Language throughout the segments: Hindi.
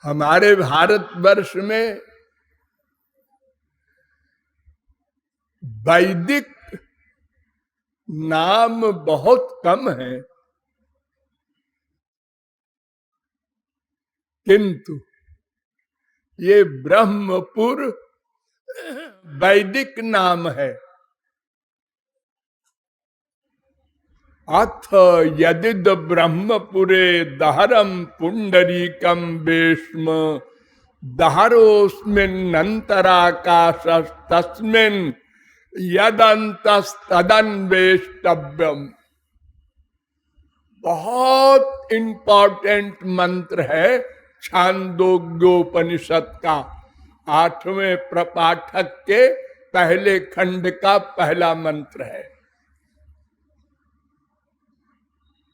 हमारे भारतवर्ष में वैदिक नाम बहुत कम है, किंतु ये ब्रह्मपुर वैदिक नाम है। अथ यदिद ब्रह्मपुरे दहरम पुंडरीकम वेश्म दहरोस्मिन्नन्तराकाशस्तस्मिन् यदन्तस्तदन्वेष्टव्यम। बहुत इंपॉर्टेंट मंत्र है छांदोग्योपनिषद का 8वें प्रपाठक के पहले खंड का पहला मंत्र है।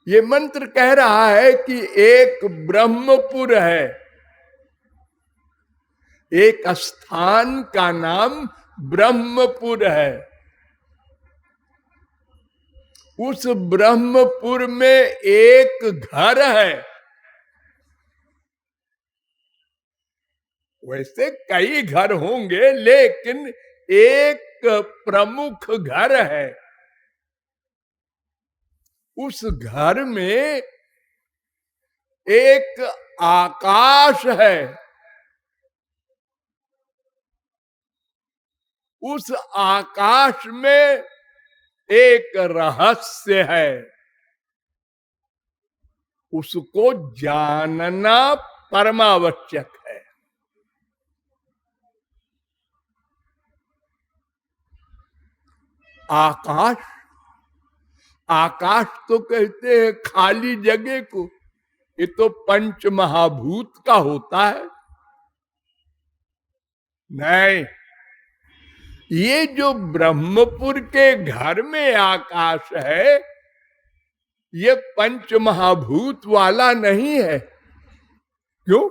ये मंत्र कह रहा है कि एक ब्रह्मपुर है, एक स्थान का नाम ब्रह्मपुर है। उस ब्रह्मपुर में एक घर है। वैसे कई घर होंगे, लेकिन एक प्रमुख घर है। उस घर में एक आकाश है। उस आकाश में एक रहस्य है। उसको जानना परमावश्यक है। आकाश, आकाश तो कहते हैं खाली जगह को। ये तो पंच महाभूत का होता है। नहीं, ये जो ब्रह्मपुर के घर में आकाश है, ये पंच महाभूत वाला नहीं है। क्यों?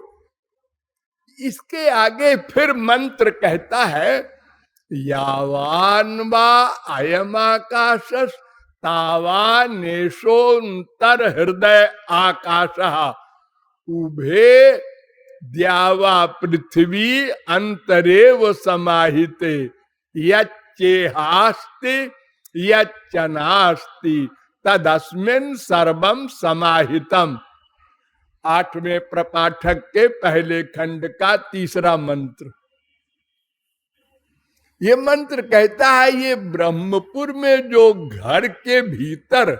इसके आगे फिर मंत्र कहता है यावान वा अयम आकाश तावानेशोन्तर हृदय आकाश उभे द्यावा पृथ्वी अंतरेव समाहिते यच्चेहास्ति यच्चनास्ति तदस्मिन् सर्वम समाहितम। 8वें प्रपाठक के पहले खंड का तीसरा मंत्र। ये मंत्र कहता है ये ब्रह्मपुर में जो घर के भीतर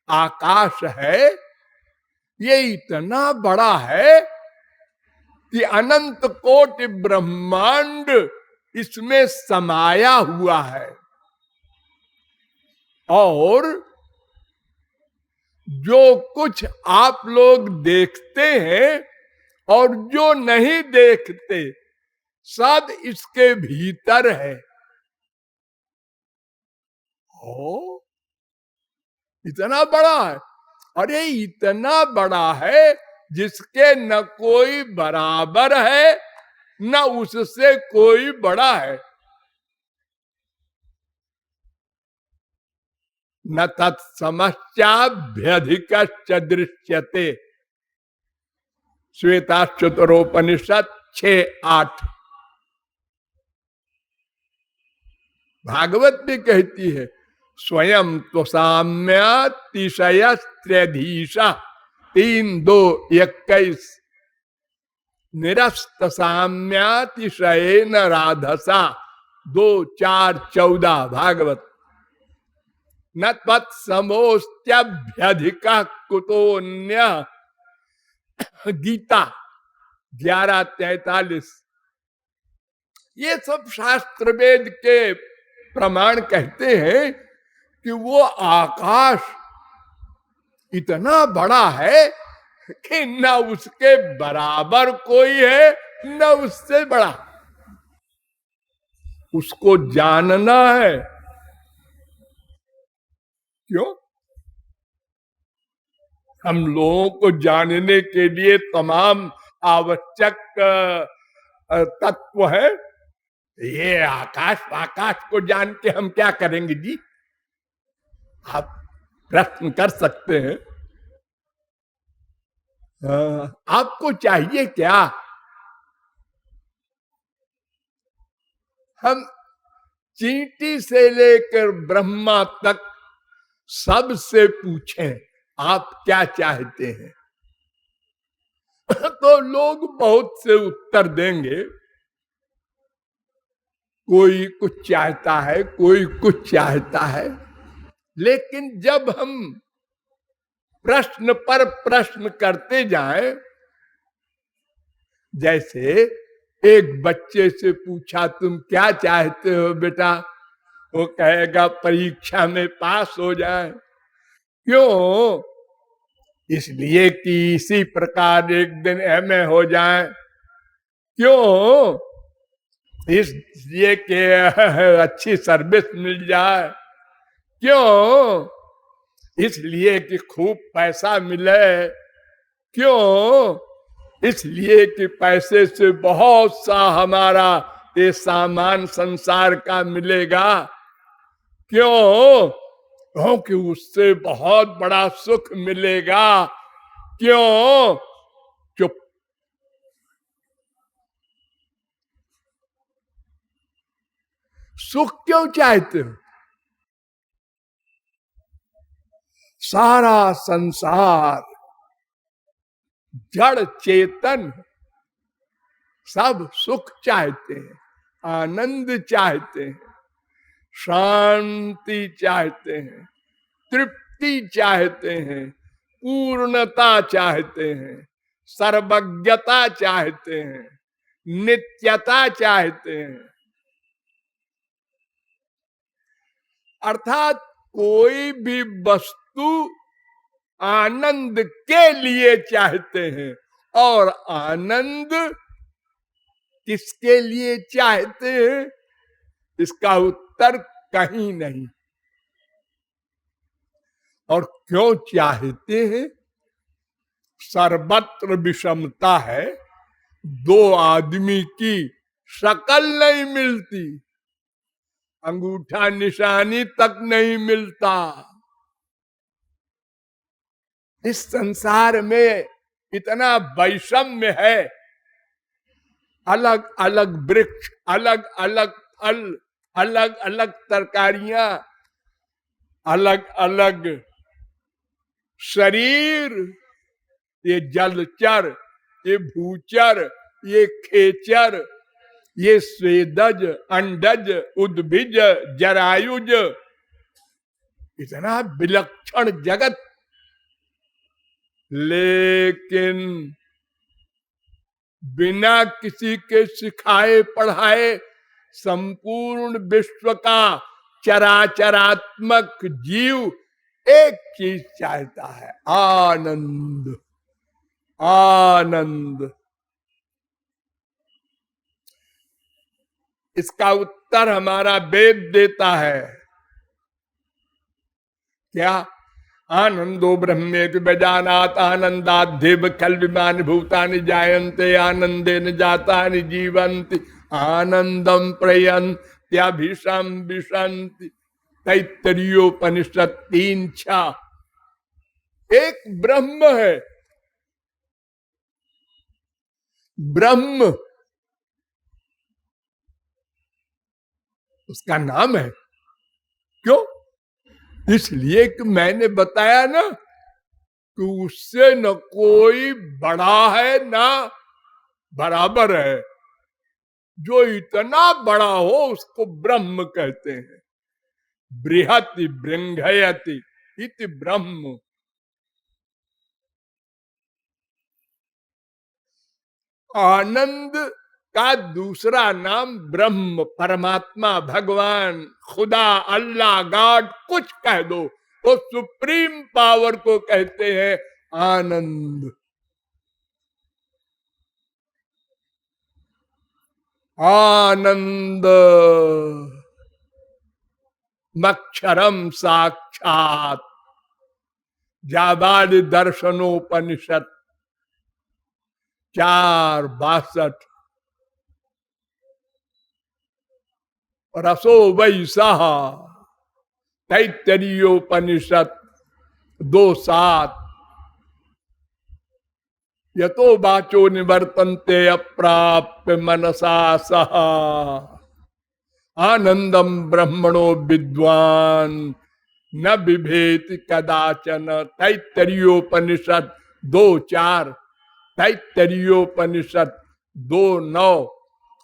आकाश है, ये इतना बड़ा है कि अनंत कोटि ब्रह्मांड इसमें समाया हुआ है। और जो कुछ आप लोग देखते हैं और जो नहीं देखते, सब इसके भीतर है। ओ, इतना बड़ा है। अरे इतना बड़ा है जिसके न कोई बराबर है, न उससे कोई बड़ा है। न तत्समश्चाभ्यधिकश्च दृश्यते। श्वेताश्वतरोपनिषद 6:8। भागवत भी कहती है स्वयं तो साम्यातिशयस्त्रधीशा 3:2:21 निरस्त साम्यातिशयेन राधसा 2:4:14 भागवत। न तत्समोस्त्यभ्यधिका कुतोन्य गीता 11:43। ये सब शास्त्र वेद के प्रमाण कहते हैं कि वो आकाश इतना बड़ा है कि न उसके बराबर कोई है, न उससे बड़ा। उसको जानना है। क्यों? हम लोगों को जानने के लिए तमाम आवश्यक तत्व है। ये आकाश को जान के हम क्या करेंगे जी? आप प्रश्न कर सकते हैं। आपको चाहिए क्या? हम चींटी से लेकर ब्रह्मा तक सबसे पूछें आप क्या चाहते हैं तो लोग बहुत से उत्तर देंगे। कोई कुछ चाहता है, कोई कुछ चाहता है। लेकिन जब हम प्रश्न पर प्रश्न करते जाएं, जैसे एक बच्चे से पूछा तुम क्या चाहते हो बेटा, वो कहेगा परीक्षा में पास हो जाए। क्यों? इसलिए कि इसी प्रकार एक दिन एमए हो जाए। क्यों? इसलिए कि अच्छी सर्विस मिल जाए। क्यों? इसलिए कि खूब पैसा मिले। क्यों? इसलिए कि पैसे से बहुत सा हमारा ये सामान संसार का मिलेगा। क्यों? क्योंकि उससे बहुत बड़ा सुख मिलेगा। क्यों? चुप। सुख क्यों चाहते हो? सारा संसार जड़ चेतन सब सुख चाहते हैं, आनंद चाहते हैं, शांति चाहते हैं, तृप्ति चाहते हैं, पूर्णता चाहते हैं, सर्वज्ञता चाहते हैं, नित्यता चाहते हैं। अर्थात कोई भी वस्तु आनंद के लिए चाहते हैं। और आनंद किसके लिए चाहते हैं, इसका उत्तर कहीं नहीं। और क्यों चाहते हैं? सर्वत्र विषमता है, दो आदमी की शकल नहीं मिलती, अंगूठा निशानी तक नहीं मिलता। इस संसार में इतना वैषम्य है, अलग अलग वृक्ष, अलग अलग फल, अलग अलग तरकारियां, अलग अलग शरीर, ये जलचर, ये भूचर, ये खेचर, ये स्वेदज, अंडज, उद्भिज, जरायुज, इतना विलक्षण जगत। लेकिन बिना किसी के सिखाए पढ़ाए संपूर्ण विश्व का चराचरात्मक जीव एक चीज चाहता है, आनंद। आनंद। इसका उत्तर हमारा वेद देता है। क्या? आनंदो ब्रह्मेति बजानात आनंदाद्धेव खल्विमानि भूतानि जायन्ते आनंदेन जातानि जीवन्ति आनंदम प्रयन्त्याभिषं विशन्ति। तैत्तरीयोपनिषद 3:6। एक ब्रह्म है, ब्रह्म उसका नाम है। क्यों? इसलिए कि मैंने बताया ना कि उससे न कोई बड़ा है ना बराबर है। जो इतना बड़ा हो उसको ब्रह्म कहते हैं। बृहति बृंघयति इति ब्रह्म। आनंद का दूसरा नाम ब्रह्म, परमात्मा, भगवान, खुदा, अल्लाह, गॉड, कुछ कह दो, वो सुप्रीम पावर को कहते हैं आनंद। आनंद मक्षरम साक्षात। जाबाद दर्शनोपनिषद 4:62। रसो वैसा तैत्तरीयोपनिषद 2:7। यतो वाचो निवर्तन्ते अप्राप्य मनसा सह। आनंदम ब्रह्मणो विद्वान न बिभेति कदाचन। तैत्तरीयोपनिषद 2:4, तैत्तरीयोपनिषद 2:9,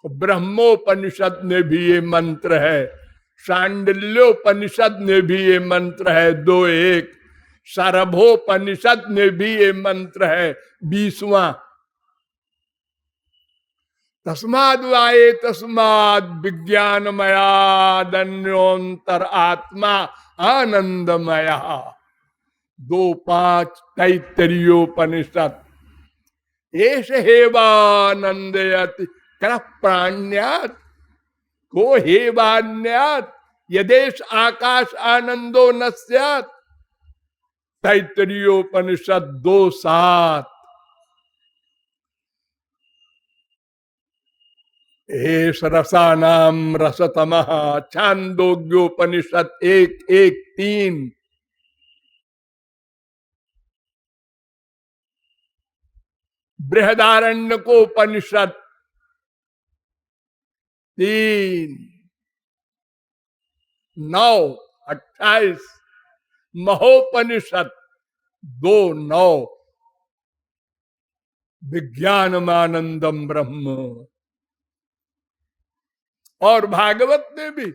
ब्रह्मोपनिषद में भी ये मंत्र है, शांडिल्योपनिषद में भी ये मंत्र है 2:1, सरभोपनिषद में भी ये मंत्र है 20वां। तस्माद् वाये तस्माद् विज्ञानमयादन्योन्तर आत्मा आनंदमया। 2:5 तैत्तरीयोपनिषद। एष हेवानंदयति कः प्राण्यात् को हेवान्यात् यदेश आकाश आनंदो न स्यात्। तैत्तरीयोपनिषद 2:7। एष रसानाम रसतमः। छांदोग्योपनिषद 1:1-3। बृहदारण्यकोपनिषद 3:9-28। महोपनिषद 2:9। विज्ञानमानंदम ब्रह्म। और भागवत में भी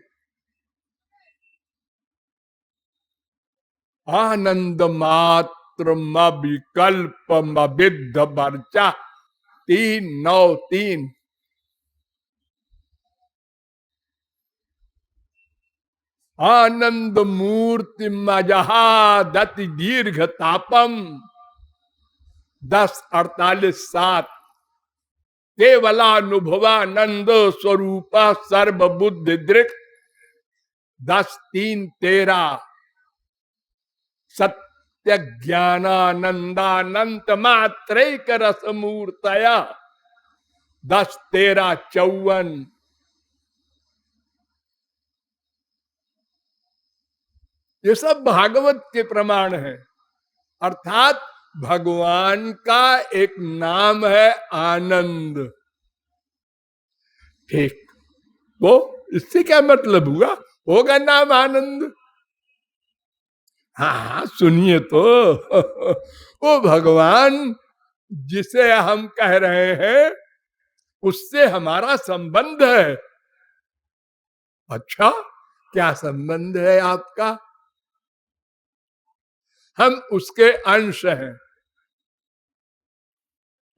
आनंद मात्र विकल्प विद्ध वर्चा 3:9-3। आनंद मूर्ति मजहादति दीर्घ तापम 10:48-7। केवलानुभवानंद स्वरूप सर्वबुद्धि दृक् 10:3-13। सत्य ज्ञानानंदानंत मात्रैक रस मूर्तया 10:13-54। ये सब भागवत के प्रमाण है। अर्थात भगवान का एक नाम है आनंद। ठीक, वो इससे क्या मतलब हुआ? होगा नाम आनंद। हाँ सुनिए तो वो भगवान जिसे हम कह रहे हैं उससे हमारा संबंध है। अच्छा, क्या संबंध है आपका? हम उसके अंश हैं।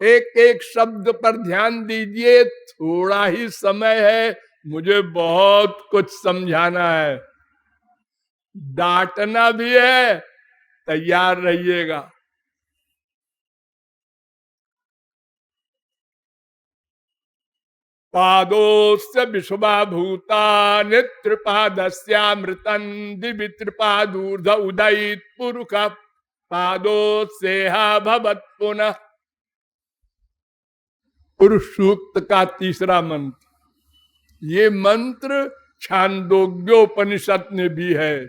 एक एक शब्द पर ध्यान दीजिए, थोड़ा ही समय है, मुझे बहुत कुछ समझाना है, डांटना भी है, तैयार रहिएगा। पादोस्य विश्वभूता नित्रिपादस्यामृतं दिवि त्रिपादूर्ध उदयित पुरुष पादोस्येहा भवत् पुनः। पुरुष सूक्त का 3रा मंत्र। ये मंत्र छांदोग्योपनिषद में भी है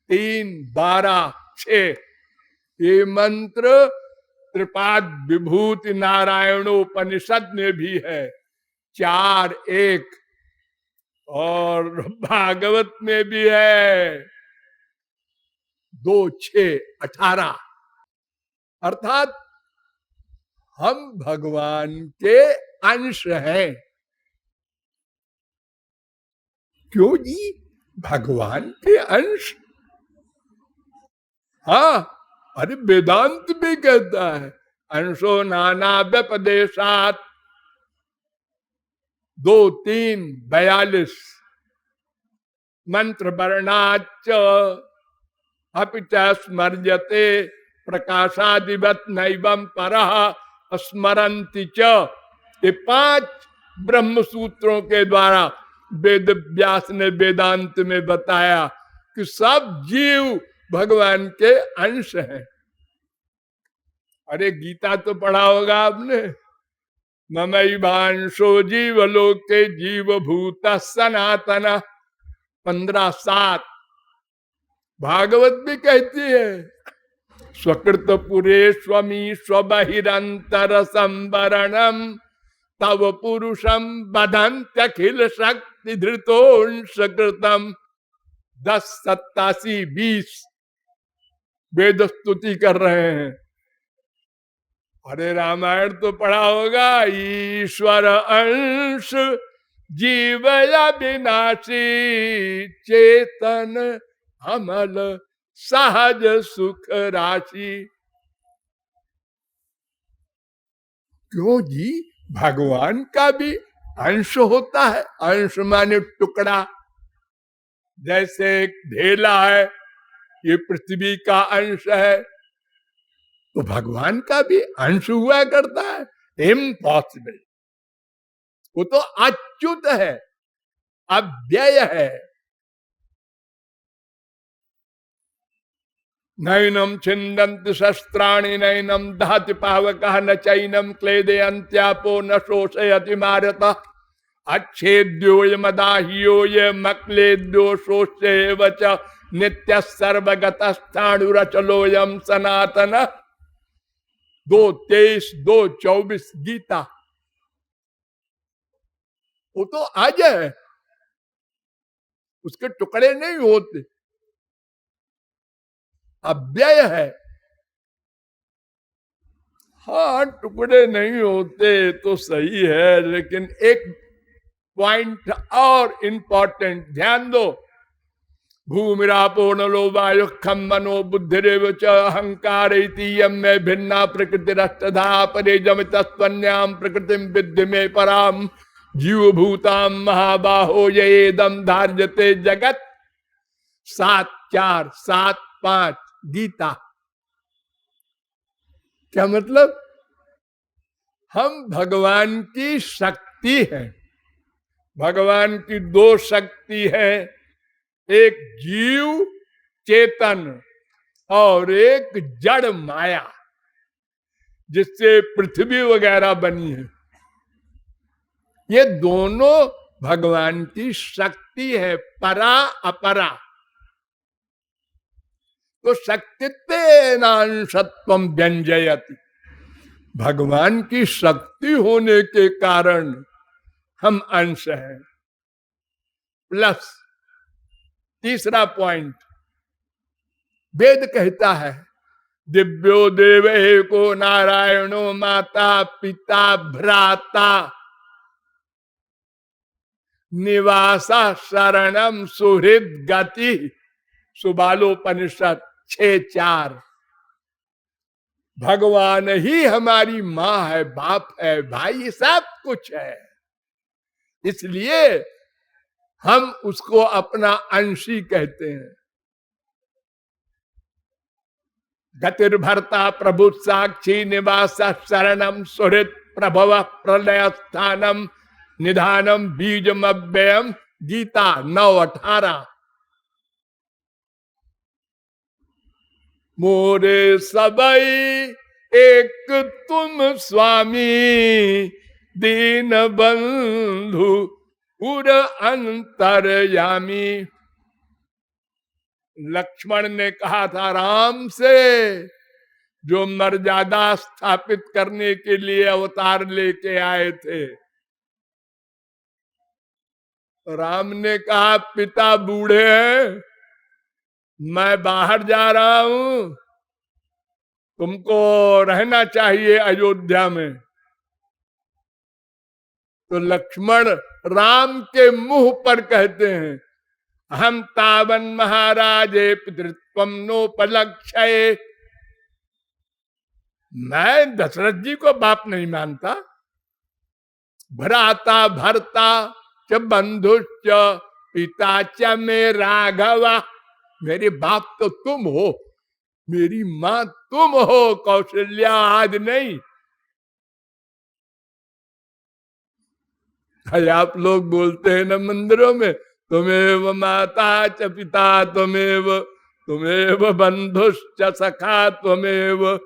3:12-6। ये मंत्र त्रिपाद विभूति नारायणोपनिषद में भी है 4:1। और भागवत में भी है 2:6-18। अर्थात हम भगवान के अंश हैं। क्यों जी? भगवान के अंश? हाँ, अरे वेदांत भी कहता है अंशो नाना व्यपदेशात 2:3-42। मंत्र वर्णाच अपिच स्मर्यते प्रकाशादिवत नैवं परः स्मरन्ति च। ये 5 ब्रह्म सूत्रों के द्वारा वेद व्यास ने वेदांत में बताया कि सब जीव भगवान के अंश हैं। अरे गीता तो पढ़ा होगा आपने, ममैवांशो जीवलोके जीवभूत सनातन 15:7। भागवत भी कहती है स्वकृत पुरे स्वमी स्वबहिरंतर संवरणम तव पुरुषम बधंत्यखिल शक्ति शक्ति धृतो सकृतम 10, 87, 20 वेद स्तुति कर रहे हैं। अरे रामायण तो पढ़ा होगा, ईश्वर अंश जीवया विनाशी चेतन अमल सहज सुख राशि। क्यों जी, भगवान का भी अंश होता है। अंश माने टुकड़ा। जैसे एक ढेला है, ये पृथ्वी का अंश है, तो भगवान का भी अंश हुआ करता है। इम्पॉसिबल। वो तो अच्युत है, अव्यय है। नैनम छिन्दन्ति शस्त्राणि नैनम दहति पावकः न चैनम क्लेदयन्त्यापो न शोषयति मारतः अच्छेद्योयमदाह्योयमक्लेद्यो शोष्येव च नित्यः सर्वगतस्थाणुरचलोऽयं सनातन। 2:23, 2:24 गीता। वो तो आज है, उसके टुकड़े नहीं होते, अव्यय है। हाँ, टुकड़े नहीं होते तो सही है, लेकिन एक पॉइंट और इंपॉर्टेंट ध्यान दो। भूमिरापो नलो वायु खम मनो बुद्धिरेव च अहंकार में भिन्ना प्रकृतिरष्टधा परे जमितस्त्वन्याम प्रकृतिम विद्धि में पराम जीव भूताम महाबाहो येदम धार्यते जगत। 7:4, 7:5 गीता। क्या मतलब? हम भगवान की शक्ति हैं। भगवान की 2 शक्ति है, एक जीव चेतन और एक जड़ माया, जिससे पृथ्वी वगैरह बनी है। ये दोनों भगवान की शक्ति है, परा अपरा। तो शक्तित्वेनांशत्वं व्यंजयति। भगवान की शक्ति होने के कारण हम अंश हैं। प्लस तीसरा पॉइंट, वेद कहता है दिव्यो देव एको नारायणो माता पिता भ्राता निवासा शरणम सुहृद गति। सुबालोपनिषद 6:4। भगवान ही हमारी माँ है, बाप है, भाई, सब कुछ है। इसलिए हम उसको अपना अंशी कहते हैं। गतिर्भर्ता प्रभु साक्षी निवास शरणम सुहृद प्रभव प्रलय स्थानम निधानम बीजम अव्ययम। गीता 9:18। मोरे सबई एक तुम स्वामी दीन बंधु उर अंतरयामी। लक्ष्मण ने कहा था राम से, जो मर्यादा स्थापित करने के लिए अवतार लेके आए थे। राम ने कहा पिता बूढ़े हैं, मैं बाहर जा रहा हूं, तुमको रहना चाहिए अयोध्या में। तो लक्ष्मण राम के मुंह पर कहते हैं, हम तावन महाराजे पितृत्वम नोपलक्ष्ये। मैं दशरथ जी को बाप नहीं मानता। भ्राता भर्ता च बंधुश्च पिता च में राघवा। मेरे बाप तो तुम हो, मेरी मां तुम हो, कौशल्या आज नहीं। आप लोग बोलते हैं ना मंदिरों में, तुमेव माता च पिता तुमेव बंधुश्च सखा त्वमेव।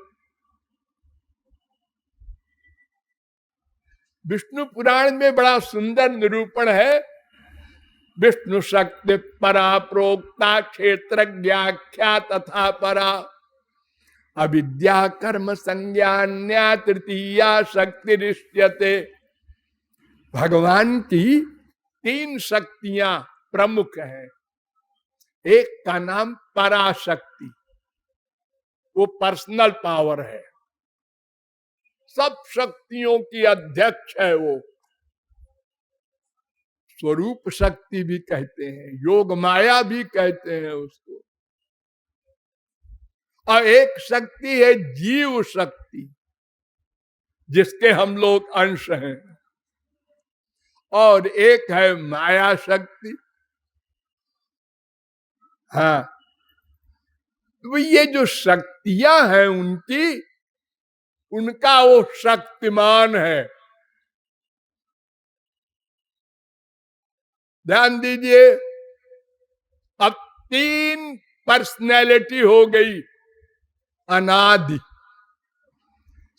विष्णु पुराण में बड़ा सुंदर निरूपण है। विष्णु शक्ति परा प्रोक्ता क्षेत्र व्याख्या तथा परा अविद्या कर्म संज्ञान्या तृतीया शक्ति रिष्यते। भगवान की तीन शक्तियां प्रमुख हैं। एक का नाम पराशक्ति, वो पर्सनल पावर है, सब शक्तियों की अध्यक्ष है वो। स्वरूप शक्ति भी कहते हैं, योग माया भी कहते हैं उसको। और एक शक्ति है जीव शक्ति, जिसके हम लोग अंश हैं। और एक है माया शक्ति। हाँ, तो ये जो शक्तियां हैं उनका वो शक्तिमान है। ध्यान दीजिए, अब तीन पर्सनैलिटी हो गई अनादि।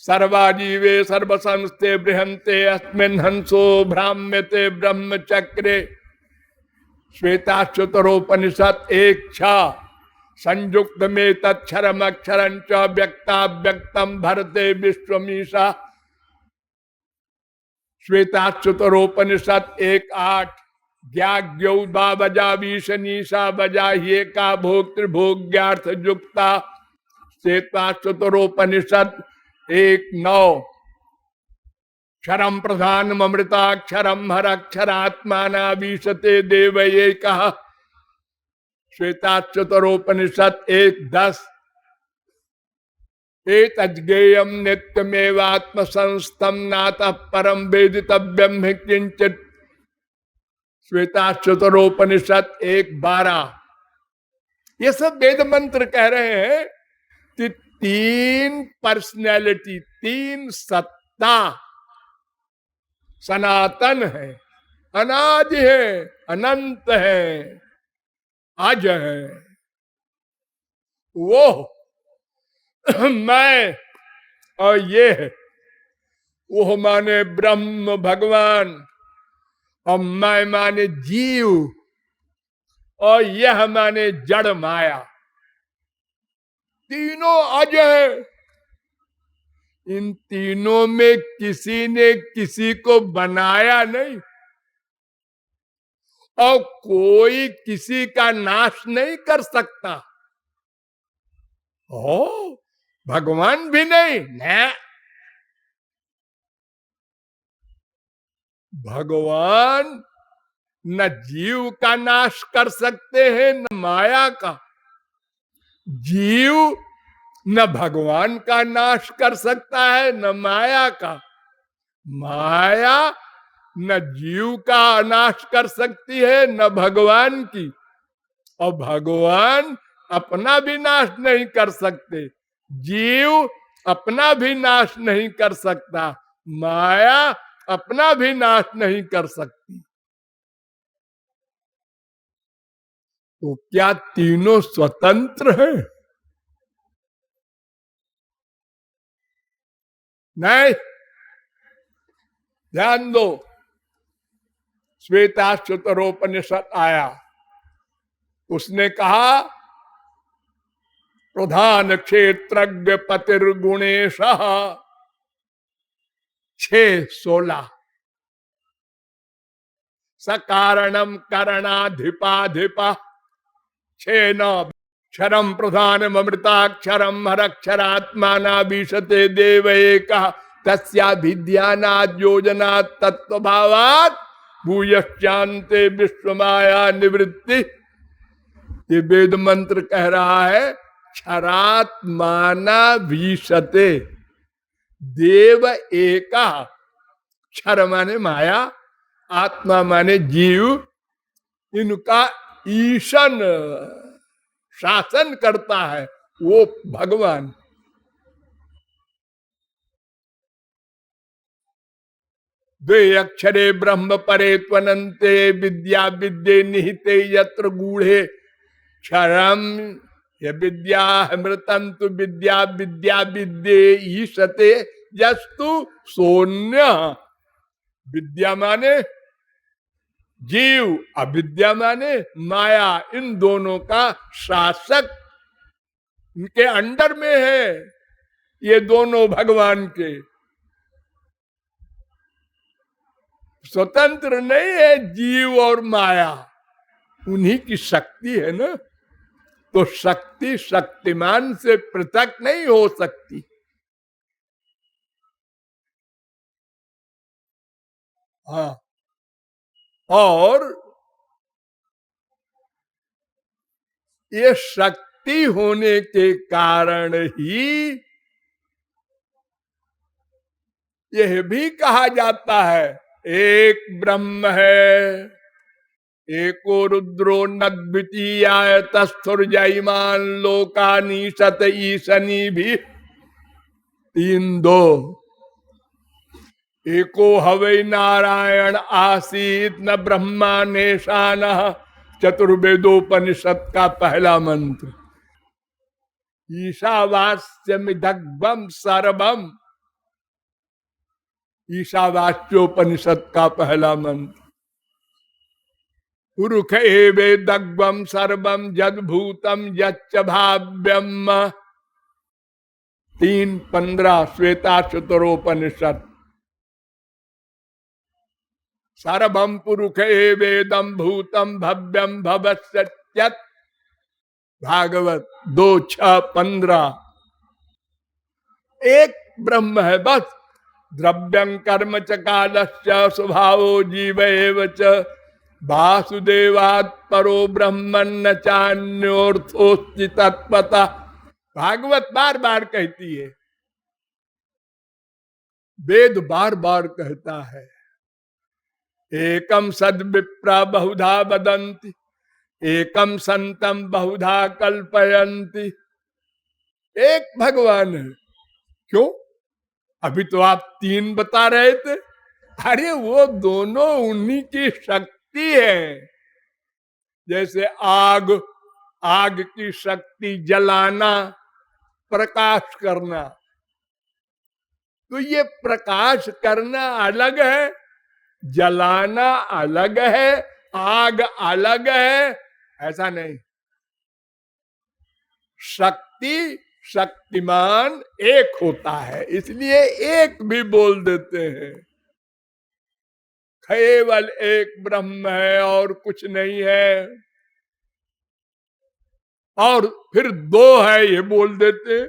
सर्वाजीवे सर्वसंस्थे बृहंते अस्मिन् हंसो भ्राम्यते ब्रह्मचक्रे। श्वेताश्वतरोपनिषद एक छा संयुक्त में तत्क्षरम अक्षरं च व्यक्ता व्यक्तम भरते विश्वमीशा। श्वेताश्वतरोपनिषद एक आठ ज्ञाज्ञौ बजा विशनीषा बजा ये का भोक्तृभोग्यार्थ युक्ता। श्वेताश्वतरोपनिषद एक नौ क्षरम प्रधान अमृताक्षरम हर अक्षरात्माना विशते देव ये कहा। श्वेताश्वतरोपनिषद एक दस एतज्ञेयं नित्यमेवात्म संस्थम नातः परम वेदितव्यम हि किंचित्। श्वेताश्वतरोपनिषद एक बारह। ये सब वेद मंत्र कह रहे हैं कि तीन पर्सनैलिटी, तीन सत्ता सनातन है, अनाज है, अनंत है, अज है। वो मैं और ये है। वो माने ब्रह्म भगवान, और मैं माने जीव, और यह माने जड़ माया। तीनों अज है। इन तीनों में किसी ने किसी को बनाया नहीं, और कोई किसी का नाश नहीं कर सकता। ओ भगवान भी नहीं न, भगवान न जीव का नाश कर सकते हैं न माया का। जीव न भगवान का नाश कर सकता है न माया का। माया न जीव का नाश कर सकती है न भगवान की, और भगवान अपना भी नाश नहीं कर सकते। जीव अपना भी नाश नहीं कर सकता, माया अपना भी नाश नहीं कर सकती। तो क्या तीनों स्वतंत्र हैं? नहीं। ध्यान दो, श्वेताश्वतरोपनिषद आया, उसने कहा प्रधान क्षेत्रज्ञ पतिर्गुणेश 6:16 सकारणम करणाधिपाधिपा 6:9 क्षरम प्रधान अमृताक्षरम हरक्षरात्माना विशते देव एक तस्या विद्यानाद योजना तत्वभावात भूयश्चान्ते विश्वमाया निवृत्ति। ये वेद मंत्र कह रहा है क्षरात्माना विशते देव एका। क्षर माने माया, आत्मा माने जीव, इनका ईशन शासन करता है वो भगवान। द्वे अक्षरे ब्रह्म परे त्वनन्ते विद्या विद्ये निहिते यत्र गूढ़े क्षरम ये विद्या अमृतं तु विद्या विद्या विद्ये ईशते यस्तु शून्य। विद्या माने जीव, अविद्या माने माया, इन दोनों का शासक इनके अंडर में है, ये दोनों भगवान के। स्वतंत्र नहीं है जीव और माया, उन्हीं की शक्ति है ना। तो शक्ति शक्तिमान से पृथक नहीं हो सकती। हाँ, और ये शक्ति होने के कारण ही यह भी कहा जाता है एक ब्रह्म है, एको रुद्रो नद्वितीयाय तस्थुर्जयमान लोकानीशत ईशनी भी तीन दो, एको हवै नारायण आसीत न ब्रह्मा नेशान, चतुर्वेदोपनिषद का पहला मंत्र। ईशावास्यमिदग्भम सर्वम, ईशावास्योपनिषद का पहला मंत्र। पुरुष एवेदग्भम सर्वम जद्भूतम यच्च भाव्यम, 3:15 श्वेता चतुरोपनिषद। सर्वम पुरुष एवेदम भूतम भव्यम भवस्यत्यत्, भागवत 2:6-15। एक ब्रह्म है बस। द्रव्यं कर्म च कालस्य स्वभावो जीव एव च, वासुदेवात् परो ब्रह्मन् न चान्योर्थोस्ति तत्पता। भागवत बार बार कहती है, वेद बार बार कहता है। एकम सद विप्रा बहुधा वदन्ति, एकम संतम बहुधा कल्पयन्ति। एक भगवान है। क्यों? अभी तो आप 3 बता रहे थे। अरे वो दोनों उन्हीं की शक्ति है। जैसे आग, आग की शक्ति जलाना, प्रकाश करना। तो ये प्रकाश करना अलग है, जलाना अलग है, आग अलग है, ऐसा नहीं। शक्ति शक्तिमान एक होता है, इसलिए एक भी बोल देते हैं। केवल एक ब्रह्म है और कुछ नहीं है, और फिर 2 है ये बोल देते।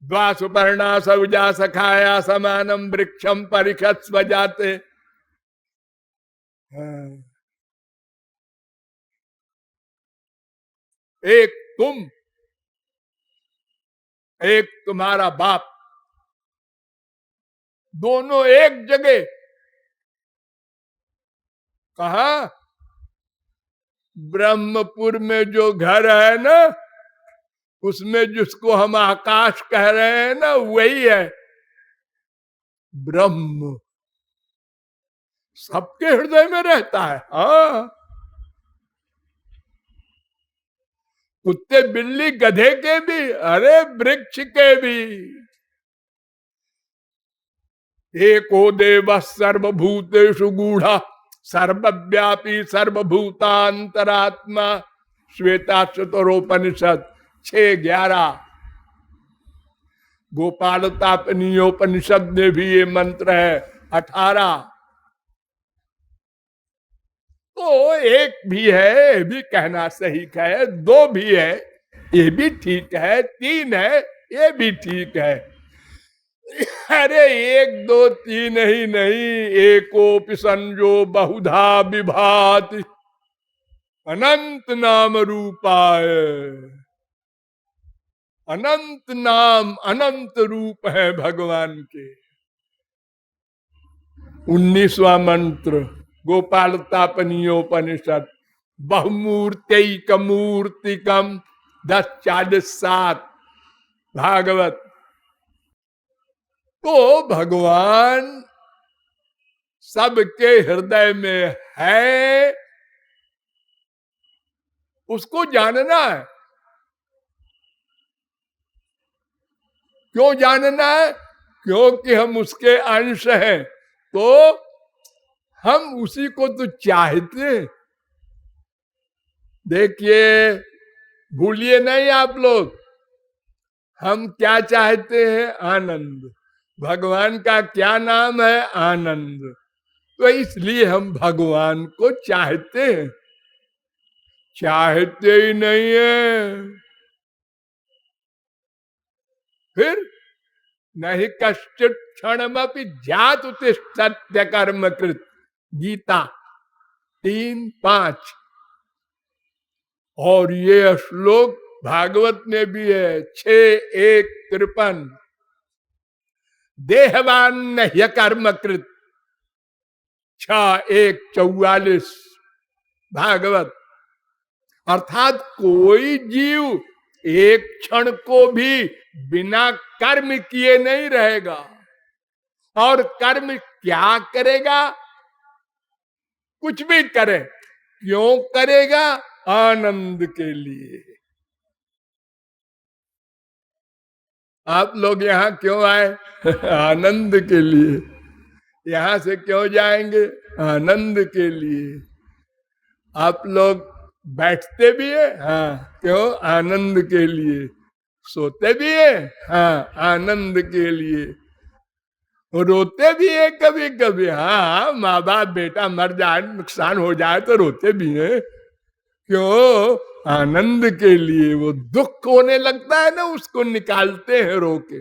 द्वा सुपर्णा सौजा सखाया समानम वृक्षम परिखत स्वजाते। एक तुम, एक तुम्हारा बाप, दोनों एक जगह। कहा? ब्रह्मपुर में जो घर है ना, उसमें जिसको हम आकाश कह रहे हैं ना, वही है ब्रह्म। सबके हृदय में रहता है। हाँ, कुत्ते बिल्ली गधे के भी, अरे वृक्ष के भी। एको देव सर्वभूतेषु गूढ़ा सर्वव्यापी सर्वभूतांतरात्मा, श्वेता चतुरोपनिषद 6:11। गोपालतापनीयोपनिषद में भी ये मंत्र है 18। तो एक भी है, भी कहना सही है। 2 भी है, ये भी ठीक है। 3 है, ये भी ठीक है। अरे 1 2 3 ही नहीं, एकोपि संजो बहुधा विभाति, अनंत नाम रूपाय। अनंत नाम अनंत रूप है भगवान के। 19वां मंत्र गोपालतापनीयोपनिषद। बहुमूर्तिक मूर्तिकम 10:47 भागवत। तो भगवान सबके हृदय में है, उसको जानना है। क्यों जानना है? क्योंकि हम उसके अंश हैं, तो हम उसी को तो चाहते हैं। देखिए, भूलिए नहीं आप लोग, हम क्या चाहते हैं? आनंद। भगवान का क्या नाम है? आनंद। तो इसलिए हम भगवान को चाहते हैं, चाहते ही नहीं है। फिर नहीं कश्चित क्षणमपि जात सत्य कर्म कृत, गीता 3:5। और ये श्लोक भागवत में भी है 6:1-53। देहवान नहीं कर्म कृत, 6:1-44 भागवत। अर्थात कोई जीव एक क्षण को भी बिना कर्म किए नहीं रहेगा। और कर्म क्या करेगा? कुछ भी करे, क्यों करेगा? आनंद के लिए। आप लोग यहाँ क्यों आए? आनंद के लिए। यहां से क्यों जाएंगे? आनंद के लिए। आप लोग बैठते भी है, हाँ, क्यों? आनंद के लिए। सोते भी है, हाँ, आनंद के लिए। रोते भी है कभी कभी, हाँ, माँ बाप बेटा मर जाए, नुकसान हो जाए तो रोते भी है। क्यों? आनंद के लिए। वो दुख होने लगता है ना, उसको निकालते हैं रो के।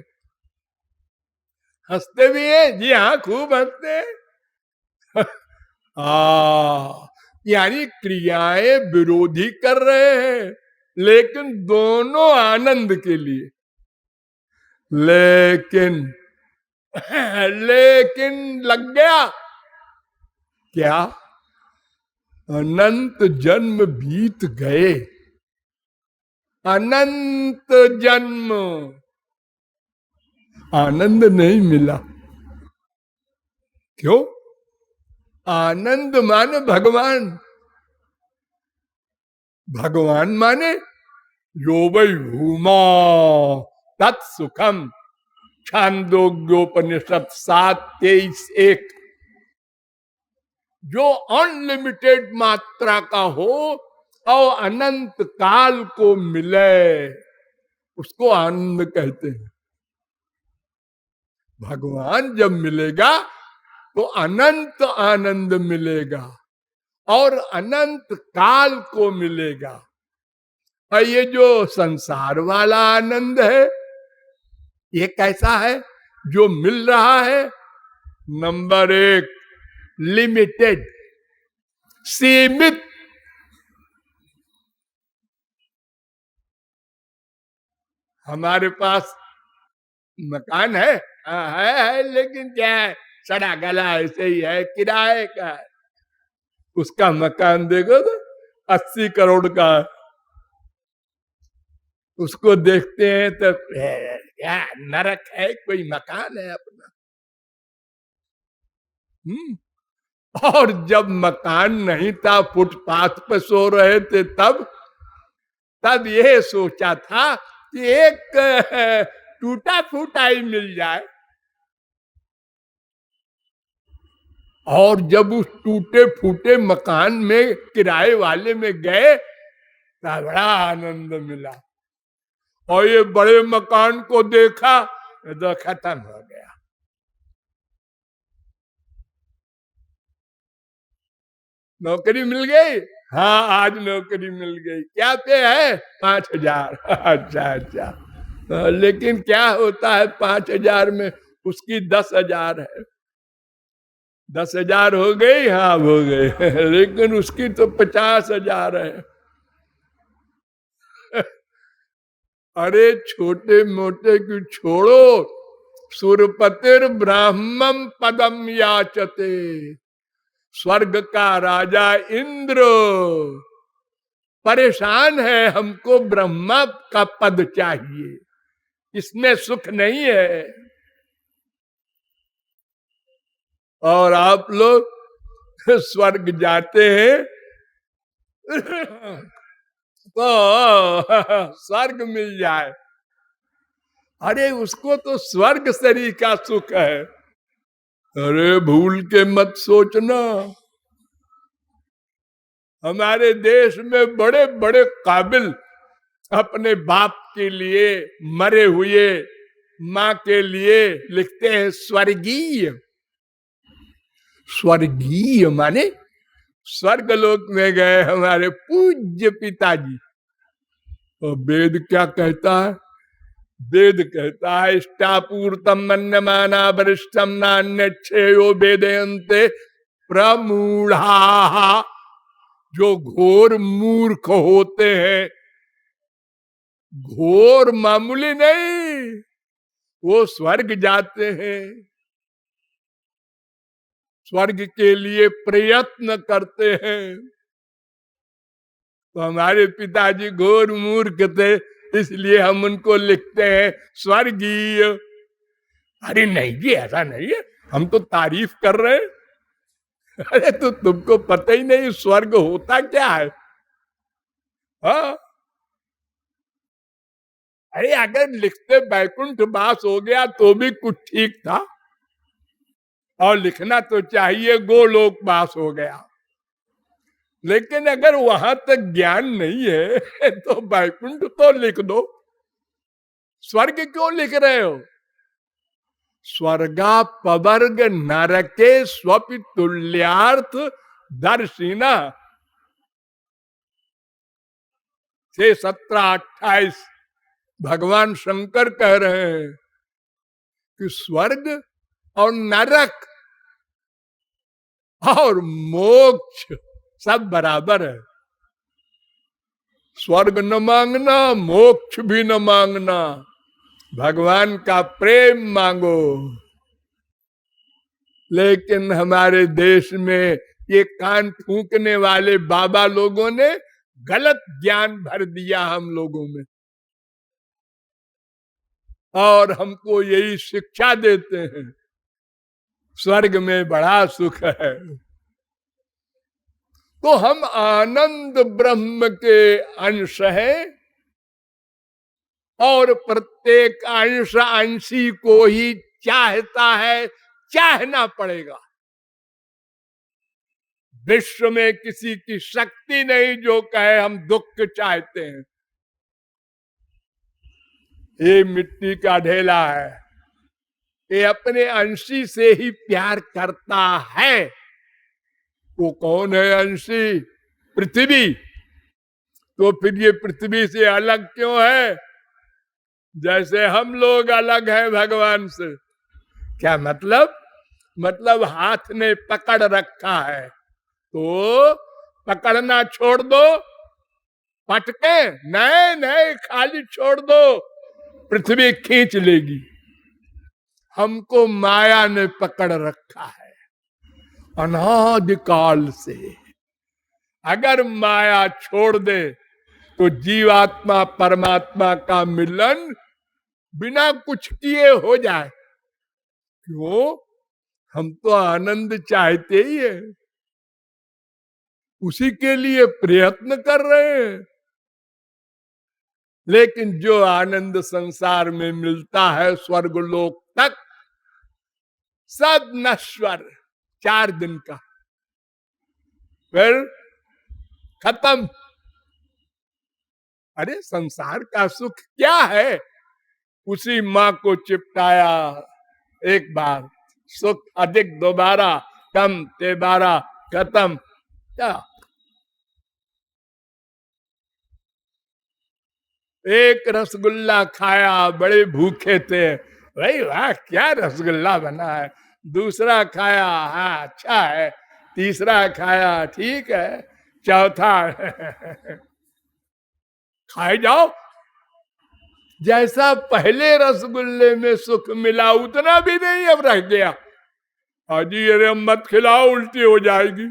हंसते भी है, जी हाँ, खूब हंसते हैं। यानी क्रियाएं विरोधी कर रहे हैं, लेकिन दोनों आनंद के लिए। लेकिन लेकिन लग गया क्या? अनंत जन्म बीत गए, अनंत जन्म, आनंद नहीं मिला। क्यों? आनंद माने भगवान, भगवान माने यो वै भूमा तत्सुखम, छांदोग्योपनिषद 7:23-1। जो अनलिमिटेड मात्रा का हो और अनंत काल को मिले, उसको आनंद कहते हैं। भगवान जब मिलेगा तो अनंत आनंद मिलेगा और अनंत काल को मिलेगा। और ये जो संसार वाला आनंद है, ये कैसा है? जो मिल रहा है, नंबर 1 लिमिटेड, सीमित। हमारे पास मकान है, हाँ, है, लेकिन क्या है, सड़ा गला ऐसे ही है, किराए का है। उसका मकान देखो तो 80 करोड़ का है। उसको देखते हैं तो क्या नरक है, कोई मकान है अपना। और जब मकान नहीं था, फुटपाथ पे सो रहे थे, तब ये सोचा था कि एक टूटा फूटा ही मिल जाए। और जब उस टूटे फूटे मकान में किराए वाले में गए तो बड़ा आनंद मिला। और ये बड़े मकान को देखा तो खत्म हो गया। नौकरी मिल गई, हाँ, आज नौकरी मिल गई। क्या पे है? 5,000। अच्छा। लेकिन क्या होता है 5,000 में? उसकी 10,000 है। 10,000 हो गई, हाँ, हो गए। लेकिन उसकी तो 50,000 है। अरे छोटे मोटे की छोड़ो, सुरपतिर ब्राह्मम पदम याचते, स्वर्ग का राजा इंद्र परेशान है, हमको ब्रह्मा का पद चाहिए, इसमें सुख नहीं है। और आप लोग स्वर्ग जाते हैं तो स्वर्ग मिल जाए, अरे उसको तो स्वर्ग शरीर का सुख है। अरे भूल के मत सोचना, हमारे देश में बड़े बड़े काबिल अपने बाप के लिए, मरे हुए माँ के लिए लिखते हैं स्वर्गीय। स्वर्गीय माने स्वर्गलोक में गए हमारे पूज्य पिताजी। और वेद क्या कहता है? वेद कहता है इष्टापूर्तम मन्यमाना वरिष्ठम नान्यच्छेयो वेदयन्ते प्रमूढ़ा। जो घोर मूर्ख होते हैं, घोर मामूली नहीं, वो स्वर्ग जाते हैं, स्वर्ग के लिए प्रयत्न करते हैं। तो हमारे पिताजी घोर मूर्ख थे, इसलिए हम उनको लिखते हैं स्वर्गीय। अरे नहीं जी, ऐसा नहीं है, हम तो तारीफ कर रहे हैं। अरे तो तुमको पता ही नहीं स्वर्ग होता क्या है? हाँ, अरे अगर लिखते बैकुंठ वास हो गया तो भी कुछ ठीक था, और लिखना तो चाहिए गोलोक वास हो गया। लेकिन अगर वहां तक ज्ञान नहीं है तो बैकुंठ तो लिख दो, स्वर्ग क्यों लिख रहे हो? स्वर्गा पवर्ग नरके स्वपि तुल्यार्थ दर्शिना। 6, 17, 28 भगवान शंकर कह रहे हैं कि स्वर्ग और नरक और मोक्ष सब बराबर है। स्वर्ग न मांगना, मोक्ष भी न मांगना, भगवान का प्रेम मांगो। लेकिन हमारे देश में ये कान फूंकने वाले बाबा लोगों ने गलत ज्ञान भर दिया हम लोगों में, और हमको यही शिक्षा देते हैं स्वर्ग में बड़ा सुख है। तो हम आनंद ब्रह्म के अंश हैं, और प्रत्येक अंश अंशी को ही चाहता है, चाहना पड़ेगा। विश्व में किसी की शक्ति नहीं जो कहे हम दुख चाहते हैं। ये मिट्टी का ढेला है, ये अपने अंशी से ही प्यार करता है। वो कौन है अंशी? पृथ्वी। तो फिर ये पृथ्वी से अलग क्यों है? जैसे हम लोग अलग हैं भगवान से। क्या मतलब? मतलब हाथ में पकड़ रखा है तो पकड़ना छोड़ दो, पटके नहीं नहीं, खाली छोड़ दो, पृथ्वी खींच लेगी। हमको माया ने पकड़ रखा है अनादिकाल से। अगर माया छोड़ दे तो जीवात्मा परमात्मा का मिलन बिना कुछ किए हो जाए। क्यों? हम तो आनंद चाहते ही है, उसी के लिए प्रयत्न कर रहे हैं। लेकिन जो आनंद संसार में मिलता है स्वर्गलोक तक, सब नश्वर, 4 दिन का, फिर खत्म। अरे संसार का सुख क्या है? उसी माँ को चिपटाया एक बार, सुख अधिक दोबारा, कम तेबारा, खत्म। क्या? एक रसगुल्ला खाया, बड़े भूखे थे, भाई वाह क्या रसगुल्ला बना है। दूसरा खाया, हाँ अच्छा है। तीसरा खाया, ठीक है। चौथा खाए जाओ। जैसा पहले रसगुल्ले में सुख मिला उतना भी नहीं अब रह गया। हाजी अरे मत खिलाओ, उल्टी हो जाएगी।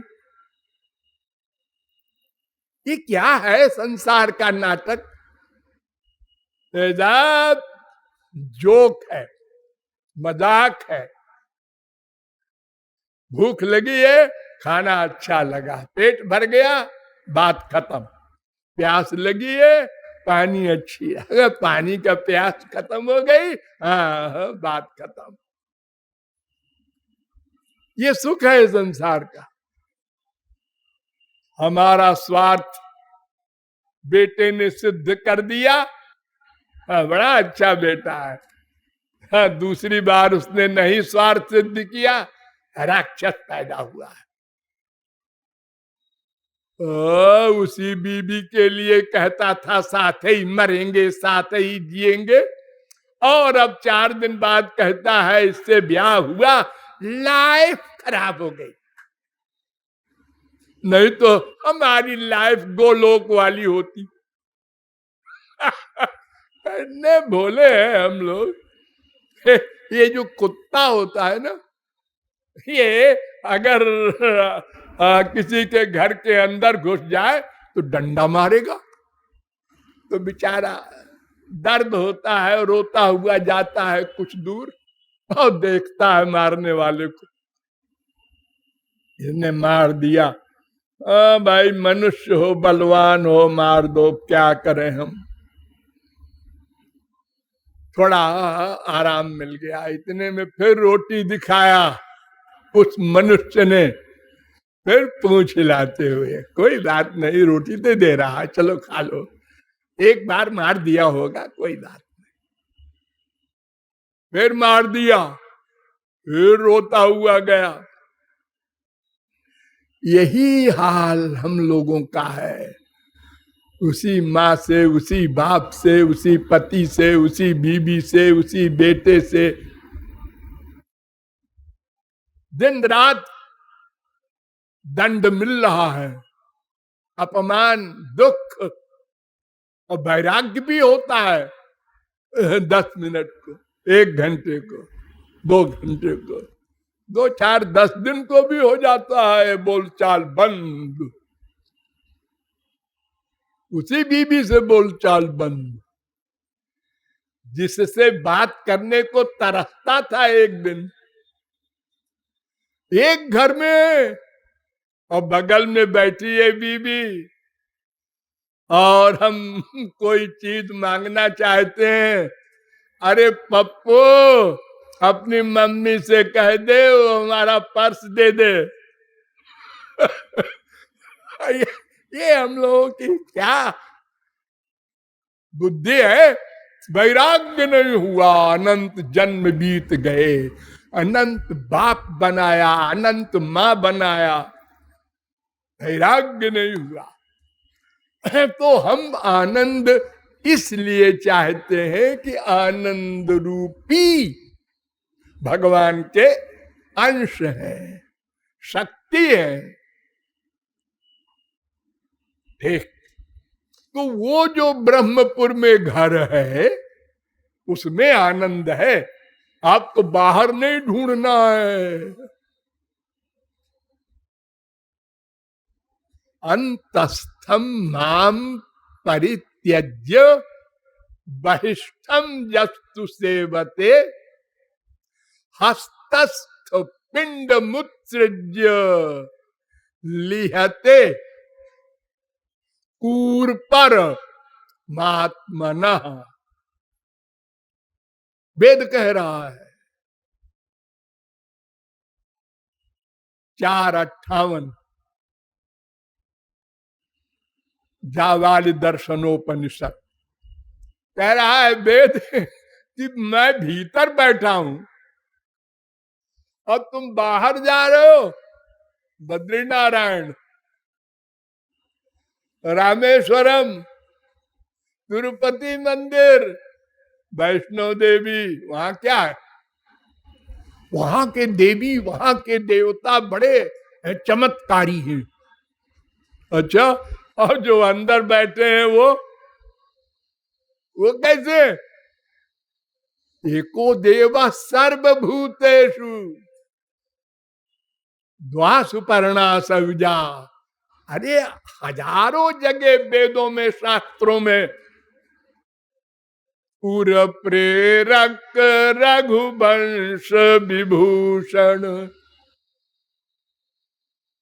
ये क्या है संसार का नाटक? जोक है, मजाक है। भूख लगी है, खाना अच्छा लगा, पेट भर गया, बात खत्म। प्यास लगी है, पानी अच्छी है, अगर पानी का प्यास खत्म हो गई, हाँ बात खत्म। ये सुख है संसार का। हमारा स्वार्थ बेटे ने सिद्ध कर दिया, हाँ बड़ा अच्छा बेटा है। हाँ दूसरी बार उसने नहीं स्वार्थ सिद्ध किया, राक्षस पैदा हुआ है। उसी बीबी के लिए कहता था साथ ही मरेंगे साथ ही जिएंगे, और अब 4 दिन बाद कहता है इससे ब्याह हुआ, लाइफ खराब हो गई। नहीं तो हमारी लाइफ गोलोक वाली होती। ने बोले हैं हम लोग, ये जो कुत्ता होता है ना, ये अगर किसी के घर के अंदर घुस जाए तो डंडा मारेगा, तो बेचारा दर्द होता है, रोता हुआ जाता है कुछ दूर और देखता है मारने वाले को, इसने मार दिया। भाई मनुष्य हो, बलवान हो, मार दो, क्या करें हम। थोड़ा आराम मिल गया, इतने में फिर रोटी दिखाया उस मनुष्य ने, फिर पूंछ हिलाते हुए, कोई बात नहीं, रोटी तो दे रहा है, चलो खा लो, एक बार मार दिया होगा, कोई बात नहीं। फिर मार दिया, फिर रोता हुआ गया। यही हाल हम लोगों का है, उसी माँ से, उसी बाप से, उसी पति से, उसी बीबी से, उसी बेटे से दिन रात दंड मिल रहा है, अपमान, दुख, और वैराग्य भी होता है 10 मिनट को, 1 घंटे को, 2 घंटे को, 2, 4, 10 दिन को भी हो जाता है बोलचाल बंद, उसी बीबी से बोलचाल बंद, जिससे बात करने को तरसता था एक दिन, एक घर में, और बगल में बैठी है बीबी, और हम कोई चीज मांगना चाहते हैं, अरे पप्पू अपनी मम्मी से कह दे वो हमारा पर्स दे दे। ये हम लोगों की क्या बुद्धि है। वैराग्य नहीं हुआ, अनंत जन्म बीत गए, अनंत बाप बनाया, अनंत माँ बनाया, वैराग्य नहीं हुआ। तो हम आनंद इसलिए चाहते हैं कि आनंद रूपी भगवान के अंश है, शक्ति है। ठीक, तो वो जो ब्रह्मपुर में घर है उसमें आनंद है, आपको बाहर नहीं ढूंढना है। अंतस्थम माम परित्यज्य बहिष्ठम यस्तु सेवते हस्तस्थ पिंड मुत्सृज्य लिहते कूर्पर महात्मनः। वेद कह रहा है 4:58 जावाली दर्शनोपनिषद कह रहा है वेद कि मैं भीतर बैठा हूं और तुम बाहर जा रहे हो। बद्रीनारायण, रामेश्वरम, तिरुपति मंदिर, वैष्णो देवी, वहां क्या है? वहां के देवी, वहां के देवता बड़े चमत्कारी हैं। अच्छा, और जो अंदर बैठे हैं वो कैसे? एको देव सर्वभूतेषु द्वासुपर्णा सविजा। अरे हजारों जगह वेदों में, शास्त्रों में पुर प्रेरक रघुवंश विभूषण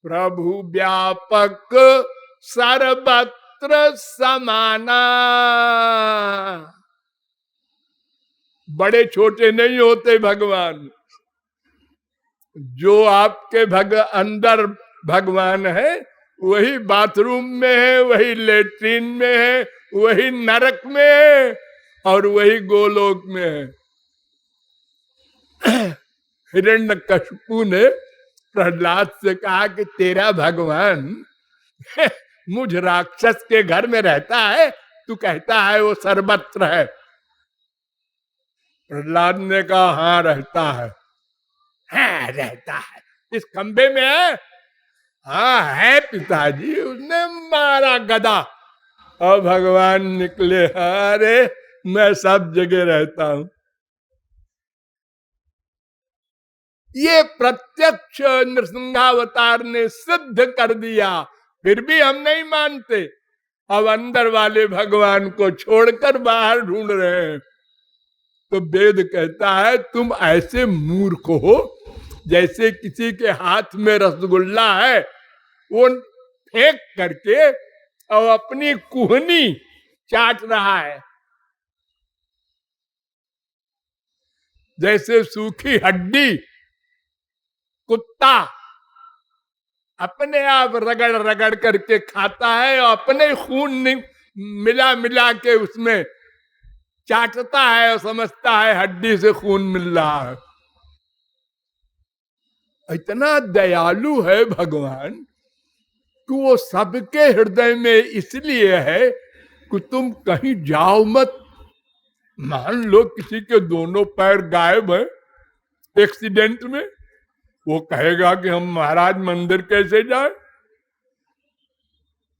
प्रभु व्यापक सर्वत्र समाना। बड़े छोटे नहीं होते भगवान। जो आपके अंदर भगवान है वही बाथरूम में है, वही लेट्रिन में है, वही नरक में है और वही गोलोक में है। हिरण्यकशिपु ने प्रहलाद से कहा कि तेरा भगवान मुझ राक्षस के घर में रहता है, तू कहता है वो सर्वत्र है। प्रहलाद ने कहा हाँ रहता है। हाँ रहता है, इस खंबे में है। हाँ है पिताजी। उसने मारा गदा और भगवान निकले, अरे मैं सब जगह रहता हूं। ये प्रत्यक्ष नृसिंहावतार ने सिद्ध कर दिया, फिर भी हम नहीं मानते। अब अंदर वाले भगवान को छोड़कर बाहर ढूंढ रहे हैं। तो वेद कहता है तुम ऐसे मूर्ख हो जैसे किसी के हाथ में रसगुल्ला है, वो फेंक करके और अपनी कुहनी चाट रहा है। जैसे सूखी हड्डी कुत्ता अपने आप रगड़ रगड़ करके खाता है और अपने खून मिला मिला के उसमें चाटता है और समझता है हड्डी से खून मिल रहा है। इतना दयालु है भगवान कि वो सबके हृदय में इसलिए है कि तुम कहीं जाओ मत। मान लो किसी के दोनों पैर गायब है एक्सीडेंट में, वो कहेगा कि हम महाराज मंदिर कैसे जाए।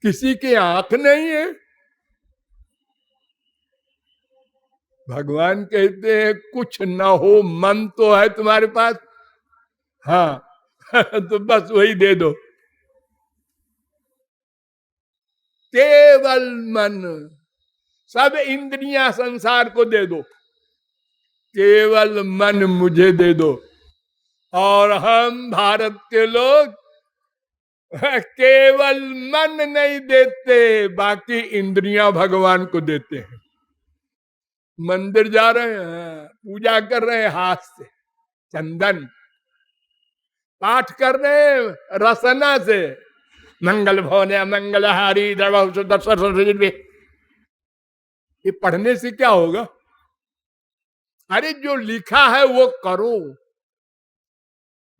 किसी की आंख नहीं है, भगवान कहते हैं कुछ ना हो मन तो है तुम्हारे पास, हाँ तो बस वही दे दो। केवल मन, सब इंद्रियां संसार को दे दो, केवल मन मुझे दे दो। और हम भारत के लोग केवल मन नहीं देते, बाकी इंद्रियां भगवान को देते हैं। मंदिर जा रहे हैं, पूजा कर रहे हैं हाथ से, चंदन पाठ कर रहे हैं रसना से, मंगल भवन मंगलहारी दर्शन। ये पढ़ने से क्या होगा? अरे जो लिखा है वो करो।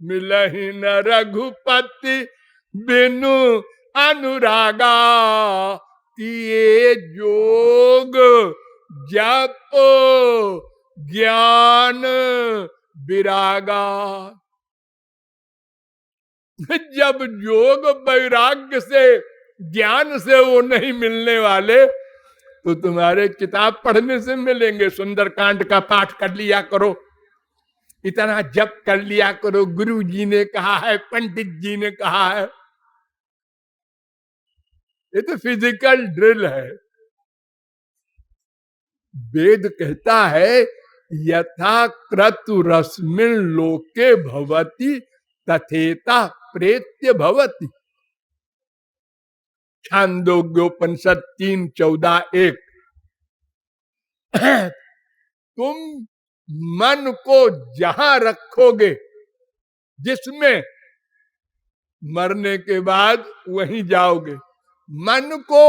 मिलहि न रघुपति बिनु अनुरागा, किए जोग जप ज्ञान विरागा। जब योग वैराग्य से ज्ञान से वो नहीं मिलने वाले तो तुम्हारे किताब पढ़ने से मिलेंगे। सुंदरकांड का पाठ कर लिया करो, इतना जप कर लिया करो, गुरु जी ने कहा है, पंडित जी ने कहा है। ये तो फिजिकल ड्रिल है। वेद कहता है यथा क्रतुरस्मिन् लोके भवति तथेता प्रेत्य भवति। छांदोग्योपनिषद 3:14-1। तुम मन को जहां रखोगे, जिसमें मरने के बाद वहीं जाओगे। मन को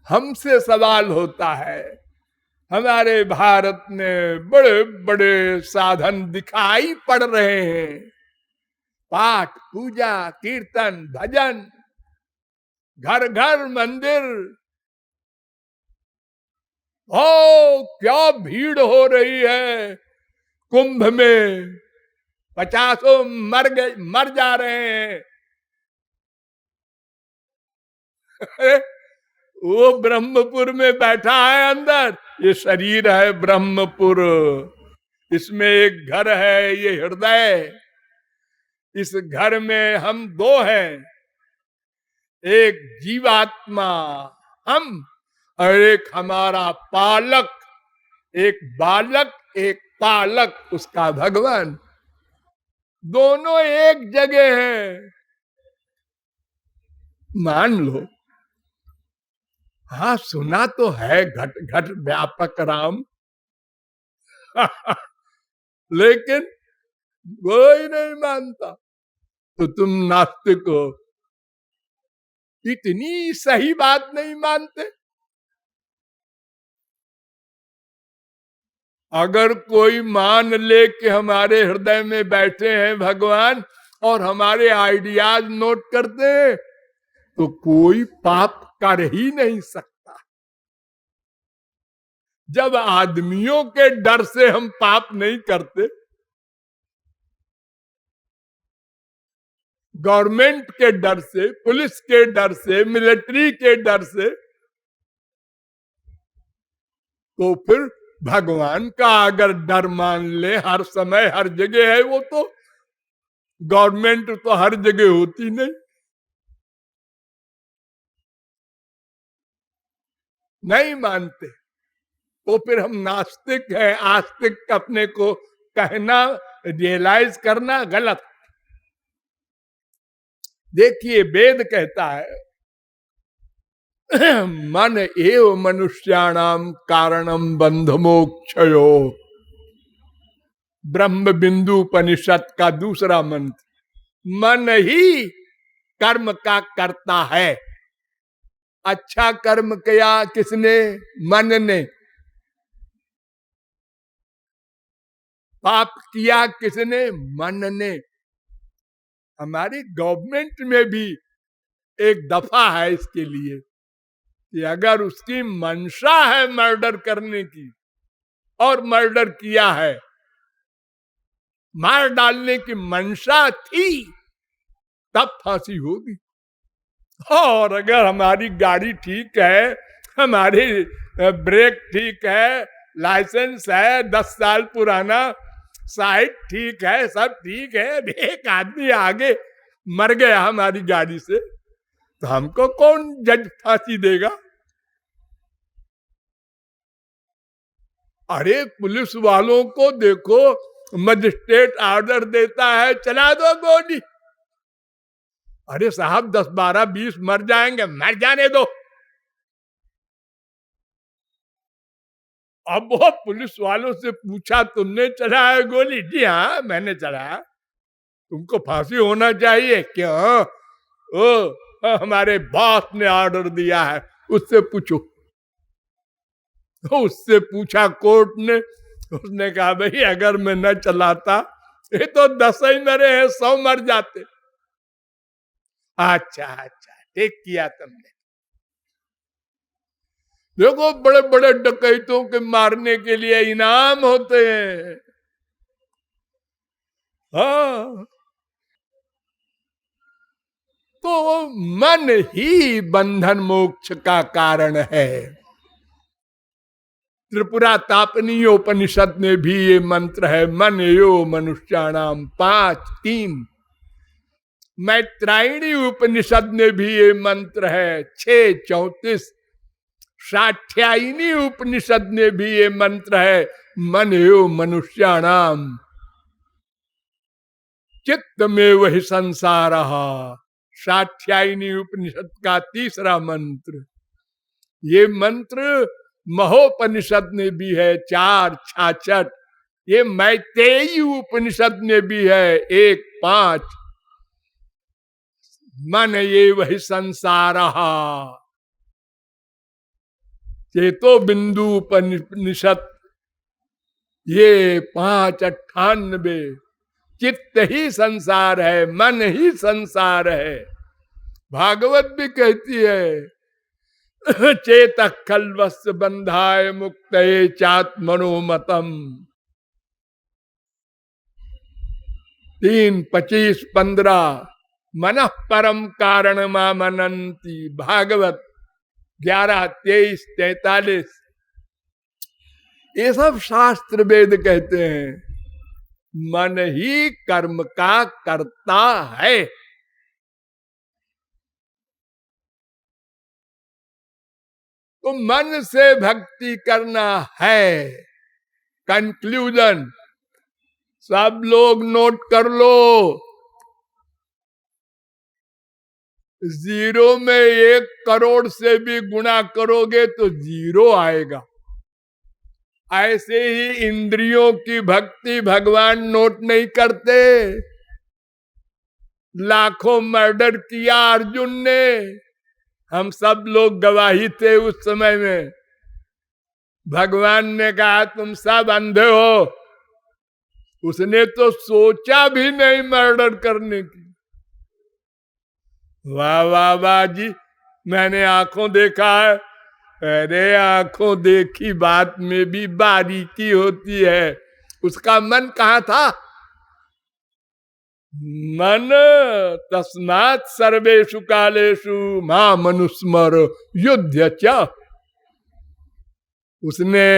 हमसे सवाल होता है। हमारे भारत में बड़े बड़े साधन दिखाई पड़ रहे हैं, पाठ पूजा कीर्तन भजन, घर घर मंदिर। ओ क्या भीड़ हो रही है कुंभ में, 50 मर जा रहे हैं। वो ब्रह्मपुर में बैठा है अंदर, ये शरीर है ब्रह्मपुर, इसमें एक घर है, ये हृदय। इस घर में हम दो हैं, एक जीवात्मा हम और एक हमारा पालक, एक बालक एक पालक, उसका भगवान। दोनों एक जगह हैं। मान लो, हाँ सुना तो है घट घट व्यापक राम लेकिन कोई नहीं मानता। तो तुम नास्तिक हो, इतनी सही बात नहीं मानते। अगर कोई मान ले कि हमारे हृदय में बैठे हैं भगवान और हमारे आइडियाज नोट करते हैं, तो कोई पाप कर ही नहीं सकता। जब आदमियों के डर से हम पाप नहीं करते, गवर्नमेंट के डर से, पुलिस के डर से, मिलिट्री के डर से, तो फिर भगवान का अगर डर मान ले हर समय हर जगह है, वो तो गवर्नमेंट तो हर जगह होती नहीं मानते, तो फिर हम नास्तिक हैं, आस्तिक अपने को कहना, रियलाइज करना गलत। देखिए वेद कहता है मन एव मनुष्याणाम कारणम बंध मोक्षयो। ब्रह्म बिंदु उपनिषद का दूसरा मंत्र, मन ही कर्म का करता है। अच्छा कर्म किया किसने? मन ने। पाप किया किसने? मन ने। हमारी गवर्नमेंट में भी एक दफा है इसके लिए कि अगर उसकी मंशा है मर्डर करने की और मर्डर किया है, मार डालने की मंशा थी, तब फांसी होगी। और अगर हमारी गाड़ी ठीक है, हमारी ब्रेक ठीक है, लाइसेंस है 10 साल पुराना, साइड ठीक है, सब ठीक है, एक आदमी आगे मर गया हमारी गाड़ी से, तो हमको कौन जज फांसी देगा? अरे पुलिस वालों को देखो, मजिस्ट्रेट ऑर्डर देता है चला दो गोली। अरे साहब 10, 12, 20 मर जाएंगे, मर जाने दो। अब वो पुलिस वालों से पूछा तुमने चलाया गोली? जी हाँ मैंने चलाया। तुमको फांसी होना चाहिए। क्यों? ओ हमारे बॉस ने ऑर्डर दिया है। उससे पूछो। तो उससे पूछा कोर्ट ने, उसने कहा भाई अगर मैं न चलाता ये तो 10 ही मरे हैं, 100 मर जाते। अच्छा अच्छा ठीक किया तुमने। देखो बड़े बड़े डकैतों के मारने के लिए इनाम होते हैं। हाँ, तो मन ही बंधन मोक्ष का कारण है। त्रिपुरा तापनीय उपनिषद में भी ये मंत्र है, मन यो मनुष्याणाम 5:3। मैत्रायणी उपनिषद में भी ये मंत्र है 6:34। साठ्यायनी उपनिषद में भी ये मंत्र है, मन यो मनुष्याणाम चित्त में वही संसार। साठ्यायनी उपनिषद का तीसरा मंत्र। ये मंत्र महोपनिषद में भी है 4:66। ये मैत्रेयी उपनिषद में भी है 1:5। मन ये वही संसार। चेतो बिंदु उपनिषद ये 5:98। चित्त ही संसार है, मन ही संसार है। भागवत भी कहती है चेत खल्वस्य बंधाय मुक्त चात्मनोमतम। 3:25-15 मन परम कारण मामनंती। भागवत 11:23-43। ये सब शास्त्र वेद कहते हैं मन ही कर्म का करता है। तो मन से भक्ति करना है। कंक्लूजन सब लोग नोट कर लो। 0 में 1 करोड़ से भी गुणा करोगे तो 0 आएगा। ऐसे ही इंद्रियों की भक्ति भगवान नोट नहीं करते। लाखों मर्डर किया अर्जुन ने, हम सब लोग गवाही थे उस समय में। भगवान ने कहा तुम सब अंधे हो। उसने तो सोचा भी नहीं मर्डर करने की। वाह वाह वाह जी, मैंने आंखों देखा है। अरे आंखों देखी बात में भी बारीकी होती है। उसका मन कहाँ था? मन तस्मात् सर्वेषु कालेषु मां मनुस्मर युध्य च। उसने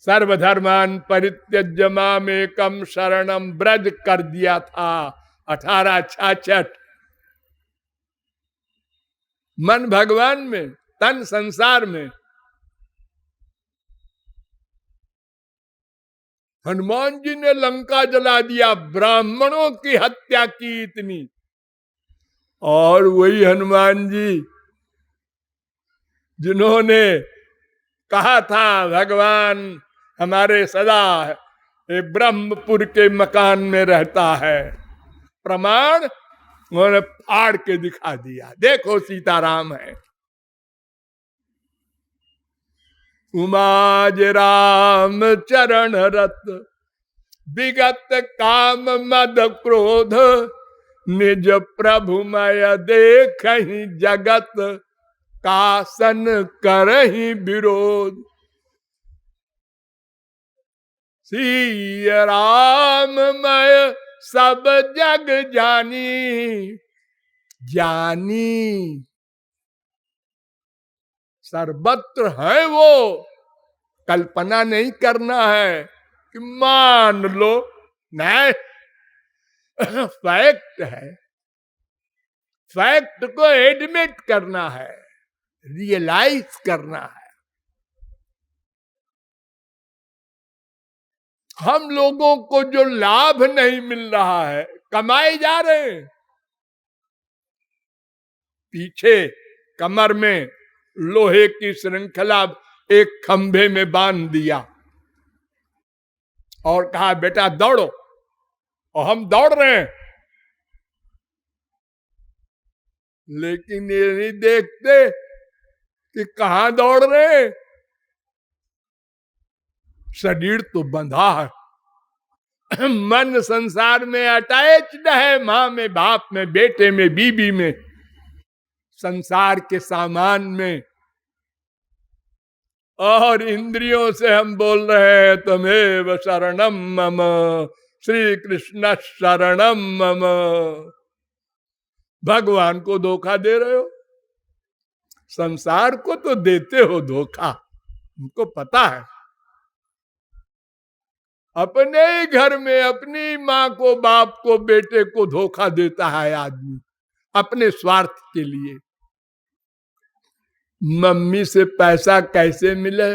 सर्वधर्मान परित्यज्य मामेकं शरणम ब्रज कर दिया था 1866। मन भगवान में, तन संसार में। हनुमान जी ने लंका जला दिया, ब्राह्मणों की हत्या की इतनी। और वही हनुमान जी जिन्होंने कहा था भगवान हमारे सदा ये ब्रह्मपुर के मकान में रहता है, प्रमाण उन्होंने फाड़ के दिखा दिया। देखो सीताराम है। उमाज राम चरण रत विगत काम मद क्रोध निज प्रभुमय देख जगत कासन करहि विरोध। सिय राम मय सब जग जानी, जानी सर्वत्र है वो। कल्पना नहीं करना है कि मान लो, नहीं फैक्ट है। फैक्ट को एडमिट करना है, रियलाइज करना है। हम लोगों को जो लाभ नहीं मिल रहा है, कमाए जा रहे हैं। पीछे कमर में लोहे की श्रृंखला एक खंभे में बांध दिया और कहा बेटा दौड़ो, और हम दौड़ रहे हैं। लेकिन ये नहीं देखते कि कहां दौड़ रहे हैं। शरीर तो बंधा है, मन संसार में अटैच्ड है, मां में, बाप में, बेटे में, बीबी में, संसार के सामान में। और इंद्रियों से हम बोल रहे हैं तमेव शरणम मम, श्री कृष्ण शरणम मम। भगवान को धोखा दे रहे हो, संसार को तो देते हो धोखा, हमको पता है। अपने ही घर में अपनी माँ को, बाप को, बेटे को धोखा देता है आदमी अपने स्वार्थ के लिए। मम्मी से पैसा कैसे मिले?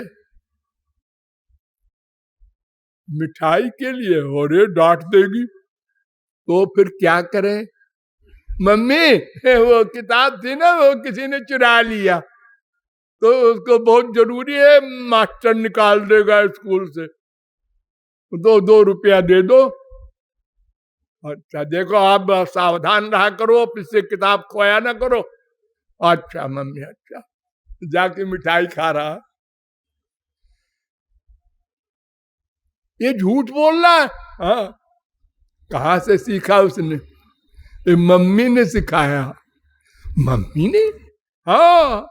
मिठाई के लिए। और ये डांट देगी तो फिर क्या करें? मम्मी वो किताब थी ना, वो किसी ने चुरा लिया, तो उसको बहुत जरूरी है, मास्टर निकाल देगा स्कूल से, 2 रुपया दे दो। अच्छा देखो आप सावधान रहा करो, इससे किताब खोया ना करो। अच्छा मम्मी, अच्छा। जाके मिठाई खा रहा। ये झूठ बोल रहा है। हाँ, कहां से सीखा उसने? ये मम्मी ने सिखाया। मम्मी ने? हाँ,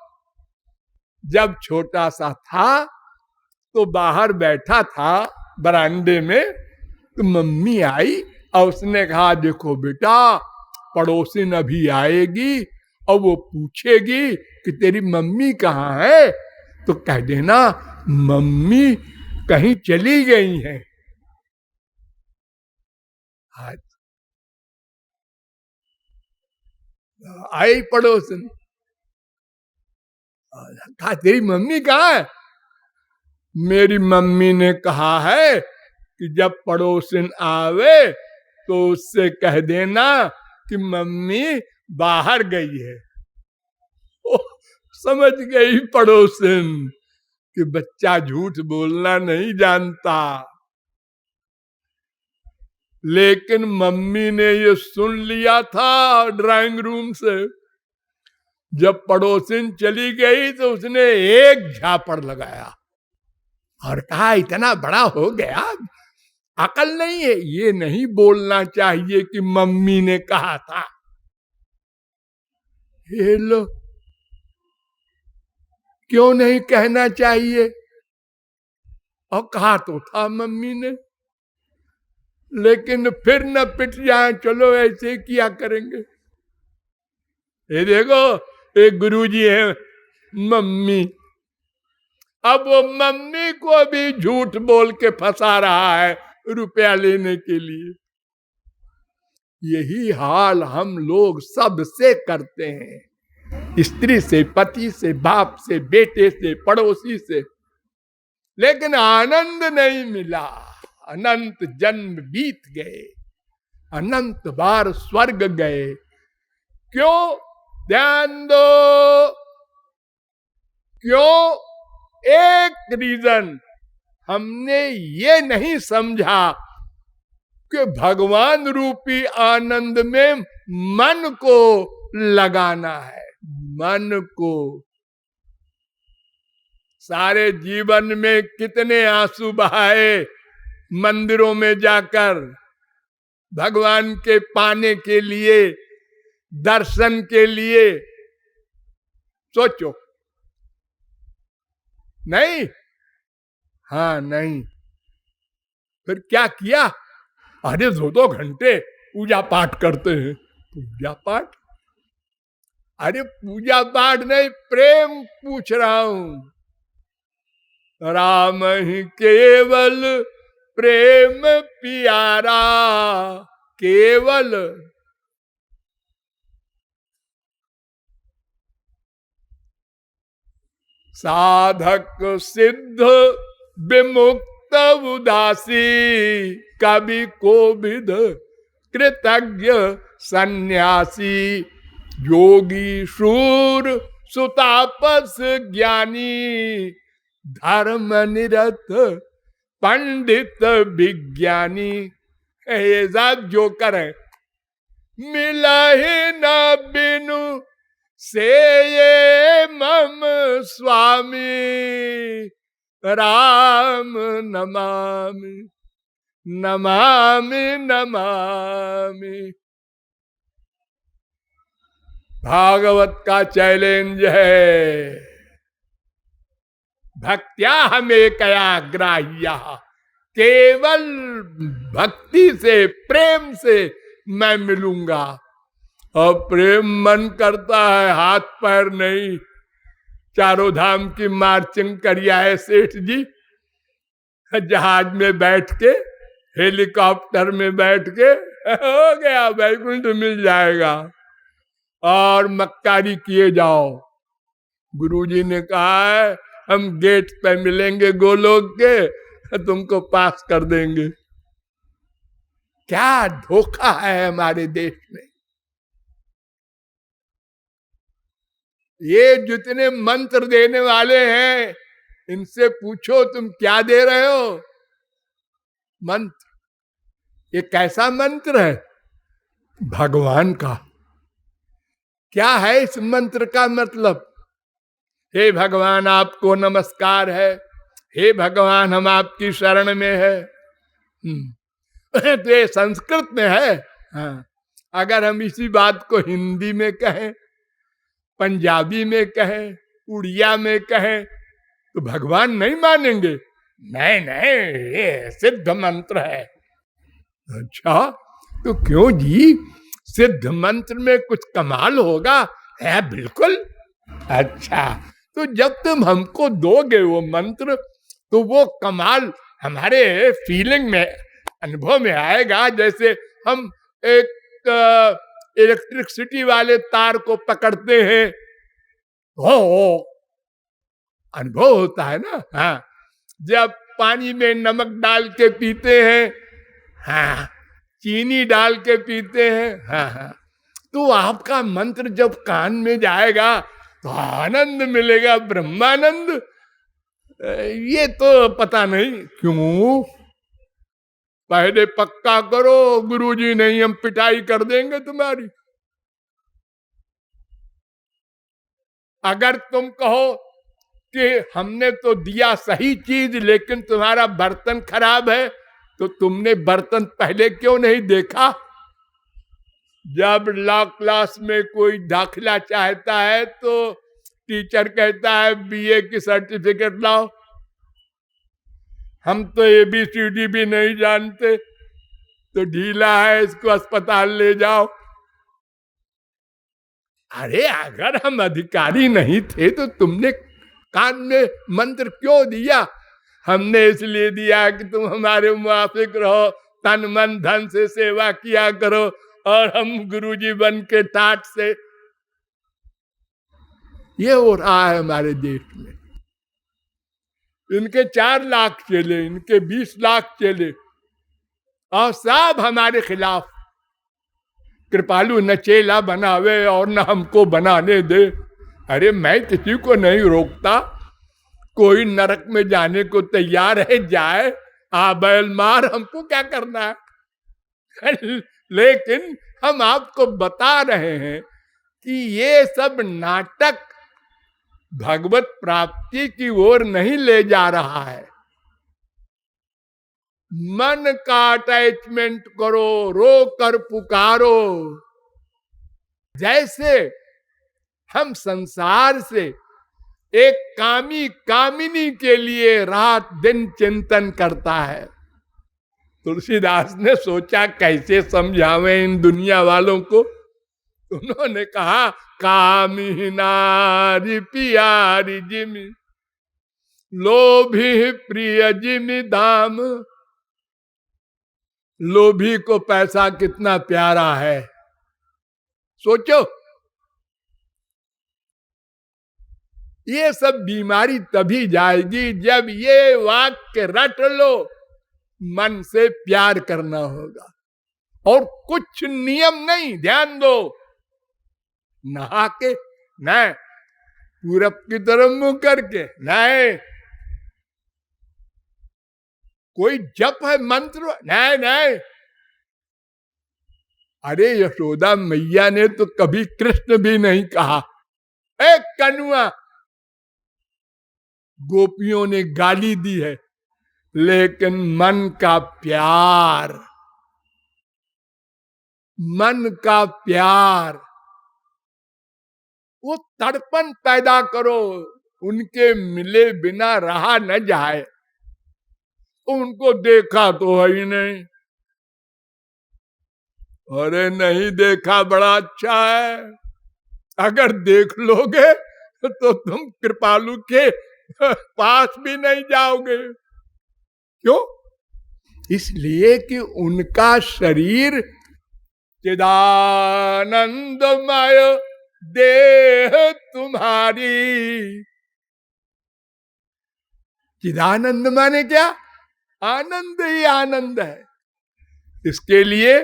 जब छोटा सा था तो बाहर बैठा था बरामदे में, तो मम्मी आई और उसने कहा देखो बेटा, पड़ोसिन अभी आएगी और वो पूछेगी कि तेरी मम्मी कहाँ है, तो कह देना मम्मी कहीं चली गई है। आज आई पड़ोसिन, कहा तेरी मम्मी कहाँ है? मेरी मम्मी ने कहा है कि जब पड़ोसिन आवे तो उससे कह देना कि मम्मी बाहर गई है। ओ, समझ गई पड़ोसिन कि बच्चा झूठ बोलना नहीं जानता। लेकिन मम्मी ने ये सुन लिया था ड्राइंग रूम से। जब पड़ोसिन चली गई तो उसने एक झापड़ लगाया और कहा इतना बड़ा हो गया, अकल नहीं है। ये नहीं बोलना चाहिए कि मम्मी ने कहा था। ये लो, क्यों नहीं कहना चाहिए? और कहा तो था मम्मी ने, लेकिन फिर न पिट जाए, चलो ऐसे किया करेंगे। ये देखो, एक गुरुजी है मम्मी, अब वो मम्मी को भी झूठ बोल के फंसा रहा है रुपया लेने के लिए। यही हाल हम लोग सबसे करते हैं, स्त्री से, पति से, बाप से, बेटे से, पड़ोसी से, लेकिन आनंद नहीं मिला। अनंत जन्म बीत गए, अनंत बार स्वर्ग गए। क्यों? ध्यान दो, क्यों? एक रीजन, हमने ये नहीं समझा कि भगवान रूपी आनंद में मन को लगाना है। मन को, सारे जीवन में कितने आंसू बहाए मंदिरों में जाकर भगवान के पाने के लिए, दर्शन के लिए। सोचो, नहीं? हाँ, नहीं। फिर क्या किया? अरे 2-2 घंटे पूजा पाठ करते हैं। पूजा पाठ? अरे पूजा पाठ नहीं, प्रेम पूछ रहा हूं। राम ही केवल प्रेम प्यारा, केवल। साधक सिद्ध विमुक्त उदासी, कवि कोविद कृतज्ञ सन्यासी, योगी शूर सुतापस ज्ञानी, धर्म निरत पंडित विज्ञानी। ये सब जोकर है। मिला ही न बिनु से ये मम स्वामी, राम नमामि नमामि नमामि। भागवत का चैलेंज है, भक्त्या हमें कया ग्राह्या, केवल भक्ति से, प्रेम से मैं मिलूंगा। और प्रेम मन करता है, हाथ पैर नहीं। चारों धाम की मार्चिंग करिया है सेठ जी, जहाज में बैठ के, हेलीकॉप्टर में बैठ के, हो गया, वैकुंठ मिल जाएगा। और मक्कारी किए जाओ। गुरुजी ने कहा है हम गेट पे मिलेंगे गोलोक के, तुमको पास कर देंगे। क्या धोखा है हमारे देश में। ये जितने मंत्र देने वाले हैं, इनसे पूछो तुम क्या दे रहे हो मंत्र। ये कैसा मंत्र है? भगवान का। क्या है इस मंत्र का मतलब? हे भगवान आपको नमस्कार है, हे भगवान हम आपकी शरण में है। तो ये संस्कृत में है। हाँ, अगर हम इसी बात को हिंदी में कहें, पंजाबी में कहें, उड़िया में कहें, तो भगवान नहीं मानेंगे। नहीं नहीं, ये सिद्ध मंत्र है। अच्छा, तो क्यों जी? सिद्ध मंत्र में कुछ कमाल होगा? है बिल्कुल। अच्छा, तो जब तुम हमको दोगे वो मंत्र, तो वो कमाल हमारे फीलिंग में, अनुभव में आएगा। जैसे हम एक इलेक्ट्रिसिटी वाले तार को पकड़ते हैं, हो अनुभव होता है ना। हाँ, जब पानी में नमक डाल के पीते हैं, हाँ, चीनी डाल के पीते हैं, हाँ हाँ, तो आपका मंत्र जब कान में जाएगा तो आनंद मिलेगा, ब्रह्मानंद। ये तो पता नहीं क्यों। पहले पक्का करो, गुरुजी नहीं हम पिटाई कर देंगे तुम्हारी। अगर तुम कहो कि हमने तो दिया सही चीज लेकिन तुम्हारा बर्तन खराब है, तो तुमने बर्तन पहले क्यों नहीं देखा? जब लॉ क्लास में कोई दाखिला चाहता है तो टीचर कहता है बीए की सर्टिफिकेट लाओ। हम तो ABCD भी नहीं जानते, तो ढीला है, इसको अस्पताल ले जाओ। अरे अगर हम अधिकारी नहीं थे तो तुमने कान में मंत्र क्यों दिया? हमने इसलिए दिया कि तुम हमारे मुआफिक रहो, तन मन धन से सेवा किया करो, और हम गुरुजी बन के टाट से। ये हो रहा है हमारे देश में। इनके 4 लाख चेले, इनके 20 लाख चेले, और सब हमारे खिलाफ। कृपालु न चेला बनावे और न हमको बनाने दे। अरे मैं किसी को नहीं रोकता, कोई नरक में जाने को तैयार है जाए, आ बैल मार, हमको क्या करना है। लेकिन हम आपको बता रहे हैं कि ये सब नाटक भगवत प्राप्ति की ओर नहीं ले जा रहा है। मन का अटैचमेंट करो, रो कर पुकारो। जैसे हम संसार से एक कामी कामिनी के लिए रात दिन चिंतन करता है, तुलसीदास ने सोचा कैसे समझावें इन दुनिया वालों को। उन्होंने कहा कामी नारी प्यारी जिमि, लोभी प्रिय जिमि दाम। लोभी को पैसा कितना प्यारा है, सोचो। ये सब बीमारी तभी जाएगी जब ये वाक्य रट लो, मन से प्यार करना होगा। और कुछ नियम नहीं, ध्यान दो। नहा के नहीं, पूरब की तरफ मुंह करके नहीं, कोई जप है मंत्र नहीं नहीं। अरे यशोदा मैया ने तो कभी कृष्ण भी नहीं कहा। एक कनुआ, गोपियों ने गाली दी है, लेकिन मन का प्यार, मन का प्यार, वो तड़पन पैदा करो। उनके मिले बिना रहा न जाए। उनको देखा तो है ही नहीं। अरे नहीं देखा बड़ा अच्छा है। अगर देख लोगे तो तुम कृपालु के पास भी नहीं जाओगे। क्यों? इसलिए कि उनका शरीर चिदानंदमय देह तुम्हारी। चिदानंद माने क्या? आनंद ही आनंद है। इसके लिए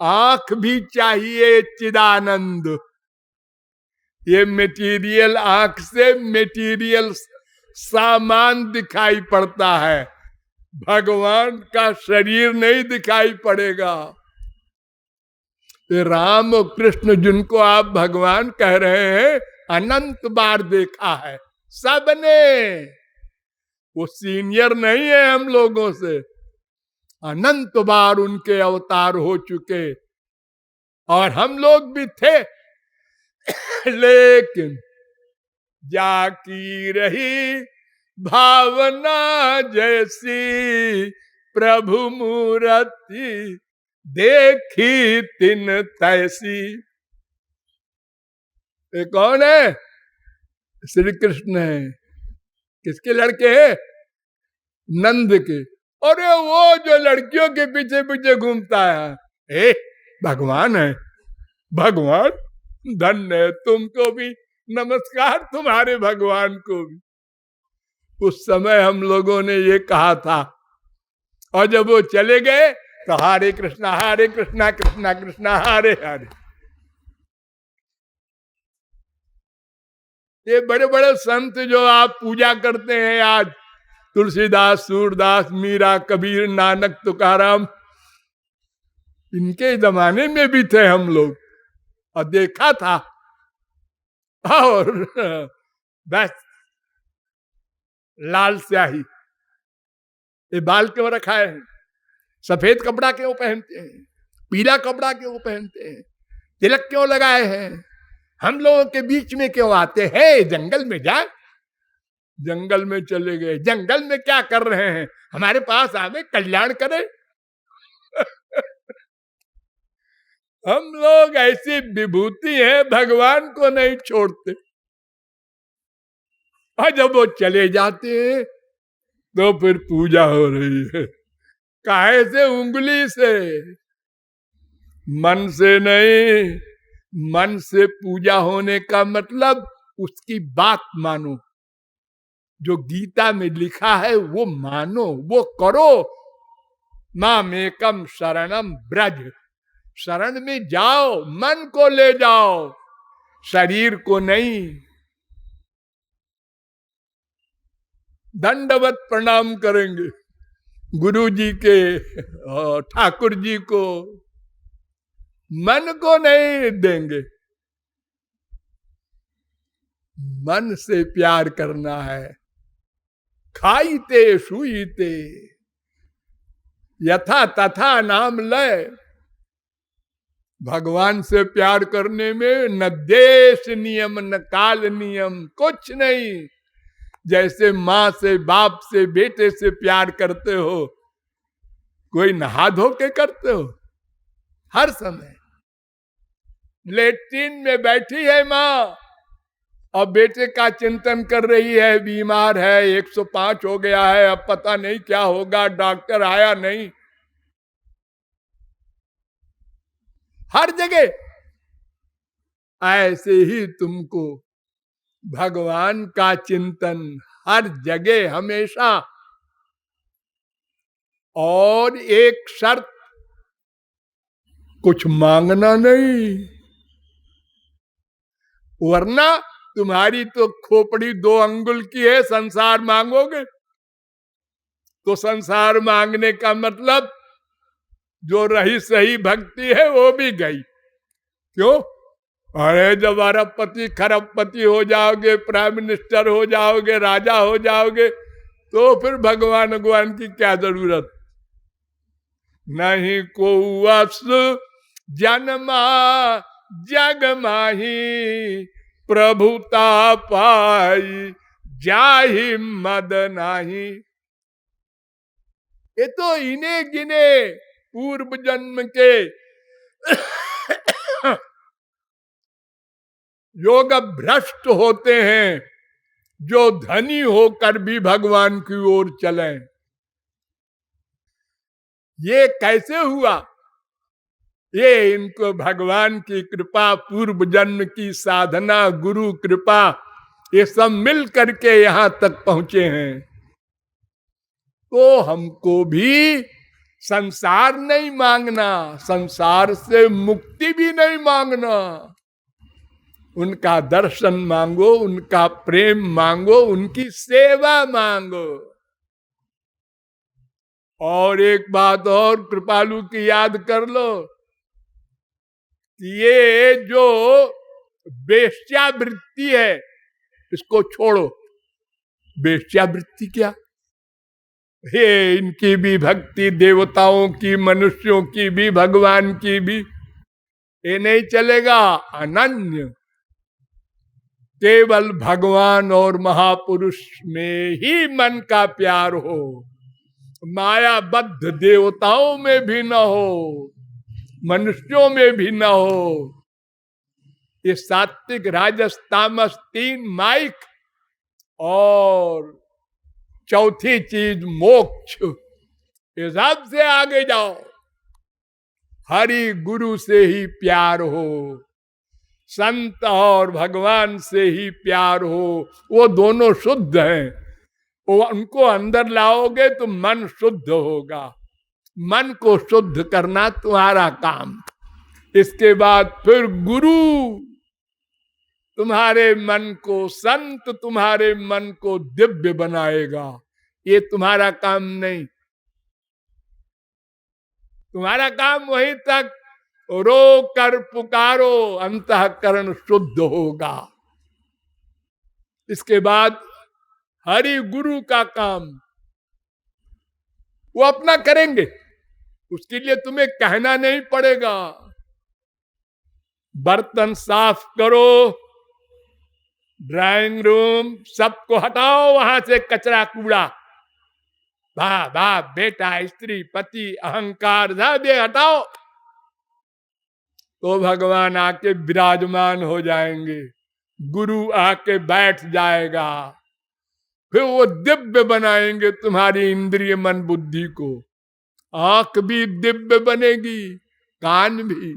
आंख भी चाहिए चिदानंद। ये मेटीरियल आंख से मेटीरियल सामान दिखाई पड़ता है, भगवान का शरीर नहीं दिखाई पड़ेगा। राम और कृष्ण जिनको आप भगवान कह रहे हैं, अनंत बार देखा है सबने। वो सीनियर नहीं है हम लोगों से। अनंत बार उनके अवतार हो चुके, और हम लोग भी थे। लेकिन जाकी रही भावना जैसी, प्रभु मूर्ति देखी तिन तैसी। ये कौन है? श्री कृष्ण है। किसके लड़के हैं? नंद के। अरे वो जो लड़कियों के पीछे पीछे घूमता है, भगवान है। भगवान धन्य है, तुमको भी नमस्कार, तुम्हारे भगवान को भी। उस समय हम लोगों ने ये कहा था, और जब वो चले गए तो हरे कृष्णा कृष्णा कृष्णा हरे हरे। ये बड़े बड़े संत जो आप पूजा करते हैं आज, तुलसीदास, सूरदास, मीरा, कबीर, नानक, तुकाराम, इनके जमाने में भी थे हम लोग और देखा था। और बस लाल स्याही, ये बाल क्यों रखा है? सफेद कपड़ा क्यों पहनते हैं? पीला कपड़ा क्यों पहनते हैं? तिलक क्यों लगाए हैं? हम लोगों के बीच में क्यों आते हैं? जंगल में जा, जंगल में चले गए, जंगल में क्या कर रहे हैं? हमारे पास आवे, कल्याण करे। हम लोग ऐसी विभूति है, भगवान को नहीं छोड़ते, और जब वो चले जाते हैं तो फिर पूजा हो रही है। काहे से? उंगली से, मन से नहीं। मन से पूजा होने का मतलब उसकी बात मानो, जो गीता में लिखा है वो मानो, वो करो। मामेकम शरणम ब्रज, शरण में जाओ, मन को ले जाओ, शरीर को नहीं। दंडवत प्रणाम करेंगे गुरु जी के और ठाकुर जी को, मन को नहीं देंगे। मन से प्यार करना है। खाईते सुईते यथा तथा नाम लय। भगवान से प्यार करने में न देश नियम न काल नियम, कुछ नहीं। जैसे माँ से, बाप से, बेटे से प्यार करते हो, कोई नहा धो के करते हो? हर समय लेट्रिन में बैठी है माँ और बेटे का चिंतन कर रही है, बीमार है, 105 हो गया है, अब पता नहीं क्या होगा, डॉक्टर आया नहीं। हर जगह ऐसे ही तुमको भगवान का चिंतन, हर जगह हमेशा। और एक शर्त, कुछ मांगना नहीं, वरना तुम्हारी तो खोपड़ी 2 अंगुल की है, संसार मांगोगे तो संसार मांगने का मतलब जो रही सही भक्ति है वो भी गई। क्यों? अरे जब अरबपति खरबपति हो जाओगे, प्राइम मिनिस्टर हो जाओगे, राजा हो जाओगे, तो फिर भगवान भगवान की क्या जरूरत? नहीं को वस जन्मा जग माही, प्रभुता पाई जाहि मद नाही। ये तो इन्हें गिने पूर्व जन्म के योग भ्रष्ट होते हैं, जो धनी होकर भी भगवान की ओर चले। ये कैसे हुआ? ये इनको भगवान की कृपा, पूर्व जन्म की साधना, गुरु कृपा, ये सब मिल करके यहां तक पहुंचे हैं। तो हमको भी संसार नहीं मांगना, संसार से मुक्ति भी नहीं मांगना। उनका दर्शन मांगो, उनका प्रेम मांगो, उनकी सेवा मांगो। और एक बात और कृपालु की याद कर लो, ये जो वेश्यावृत्ति है इसको छोड़ो। वेश्यावृत्ति क्या? हे, इनकी भी भक्ति, देवताओं की, मनुष्यों की भी, भगवान की भी, ये नहीं चलेगा। अनन्य, केवल भगवान और महापुरुष में ही मन का प्यार हो, मायाबद्ध देवताओं में भी न हो, मनुष्यों में भी न हो। ये सात्विक, राजस, तामस, 3 माइक, और चौथी चीज मोक्ष। ये सबसे आगे जाओ, हरि गुरु से ही प्यार हो, संत और भगवान से ही प्यार हो। वो दोनों शुद्ध हैं, वो उनको अंदर लाओगे तो मन शुद्ध होगा। मन को शुद्ध करना तुम्हारा काम। इसके बाद फिर गुरु तुम्हारे मन को, संत तुम्हारे मन को दिव्य बनाएगा। ये तुम्हारा काम नहीं। तुम्हारा काम वहीं तक रो कर पुकारो, अंतःकरण शुद्ध होगा। इसके बाद हरि गुरु का काम वो अपना करेंगे, उसके लिए तुम्हें कहना नहीं पड़ेगा। बर्तन साफ करो, ड्राइंग रूम सबको हटाओ वहां से कचरा कूड़ा, वाह वाह बेटा स्त्री पति अहंकार सब ये हटाओ, तो भगवान आके विराजमान हो जाएंगे, गुरु आके बैठ जाएगा, फिर वो दिव्य बनाएंगे तुम्हारी इंद्रिय मन बुद्धि को। आंख भी दिव्य बनेगी, कान भी,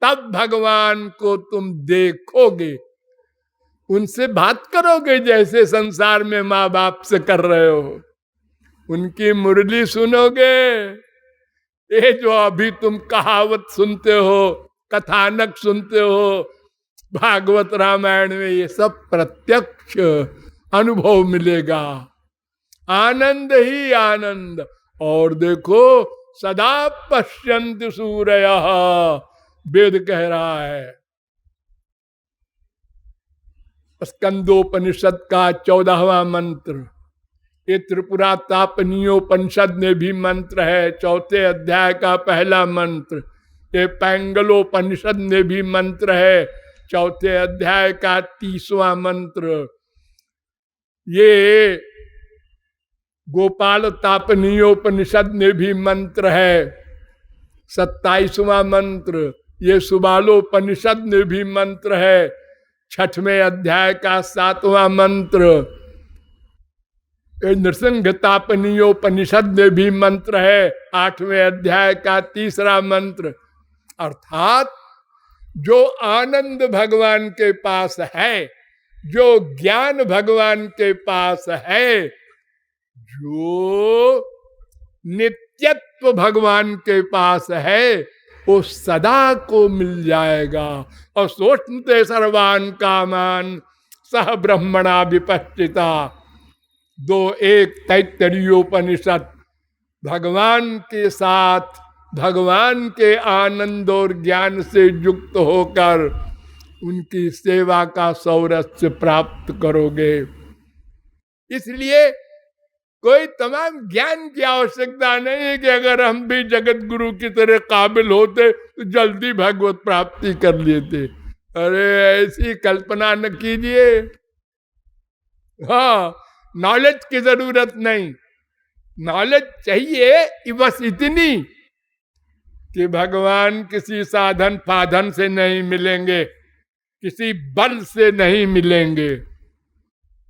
तब भगवान को तुम देखोगे, उनसे बात करोगे जैसे संसार में माँ बाप से कर रहे हो, उनकी मुरली सुनोगे। ये जो अभी तुम कहावत सुनते हो, कथानक सुनते हो भागवत रामायण में, ये सब प्रत्यक्ष अनुभव मिलेगा, आनंद ही आनंद। और देखो सदा पश्यन्ति सूरयः, वेद कह रहा है। स्कंदोपनिषद का 14वां मंत्र, ये त्रिपुरा तापनीयोपनिषद में भी मंत्र है, 4थे अध्याय का पहला मंत्र। ये पैंगलोपनिषद में भी मंत्र है, 4थे अध्याय का 30वां मंत्र। ये गोपाल तापनीयोपनिषद में भी मंत्र है, 27वां मंत्र। ये सुबालोपनिषद में भी मंत्र है, 6वें अध्याय का 7वां मंत्र। नृसिंह तापनीयोपनिषद में भी मंत्र है, 8वें अध्याय का 3रा मंत्र। अर्थात जो आनंद भगवान के पास है, जो ज्ञान भगवान के पास है, जो नित्यत्व भगवान के पास है, वो सदा को मिल जाएगा। और सोचते सर्वान कामान सह ब्रह्मणा विपश्चिता, 2:1 तैत्तरीयोपनिषद। भगवान के साथ, भगवान के आनंद और ज्ञान से युक्त होकर उनकी सेवा का सौरस्य प्राप्त करोगे। इसलिए कोई तमाम ज्ञान की आवश्यकता नहीं है कि अगर हम भी जगत गुरु की तरह काबिल होते तो जल्दी भगवत प्राप्ति कर लेते। अरे ऐसी कल्पना न कीजिए। हाँ, नॉलेज की जरूरत नहीं, नॉलेज चाहिए बस इतनी कि भगवान किसी साधन फाधन से नहीं मिलेंगे, किसी बल से नहीं मिलेंगे।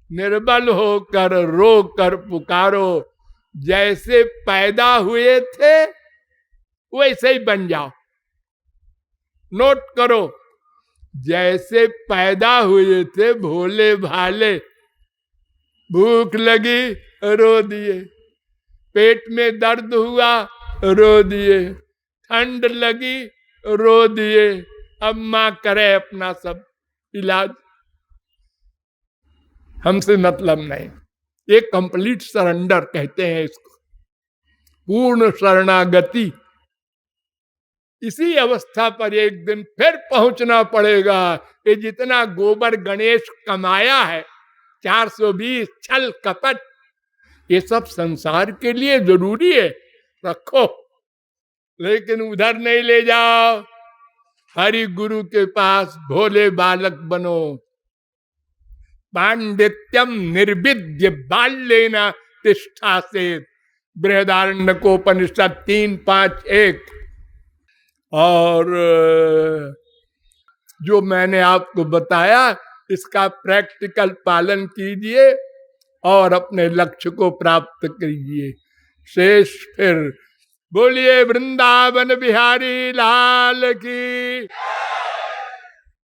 निर्बल होकर रो कर पुकारो, जैसे पैदा हुए थे वैसे ही बन जाओ। नोट करो, जैसे पैदा हुए थे भोले भाले, भूख लगी रो दिए, पेट में दर्द हुआ रो दिए, ठंड लगी रो दिए, अब मां करे अपना सब इलाज, हमसे मतलब नहीं। ये कंप्लीट सरेंडर कहते हैं इसको, पूर्ण शरणागति। इसी अवस्था पर एक दिन फिर पहुंचना पड़ेगा। ये जितना गोबर गणेश कमाया है, 420 छल कपट, ये सब संसार के लिए जरूरी है, रखो, लेकिन उधर नहीं ले जाओ। हरि गुरु के पास भोले बालक बनो। पांडित्यम निर्विद्य बाल्येन तिष्ठा से, बृहदारण्यकोपनिषद 3:5-1। और जो मैंने आपको बताया इसका प्रैक्टिकल पालन कीजिए और अपने लक्ष्य को प्राप्त कीजिए। शेष फिर बोलिए वृंदावन बिहारी लाल की।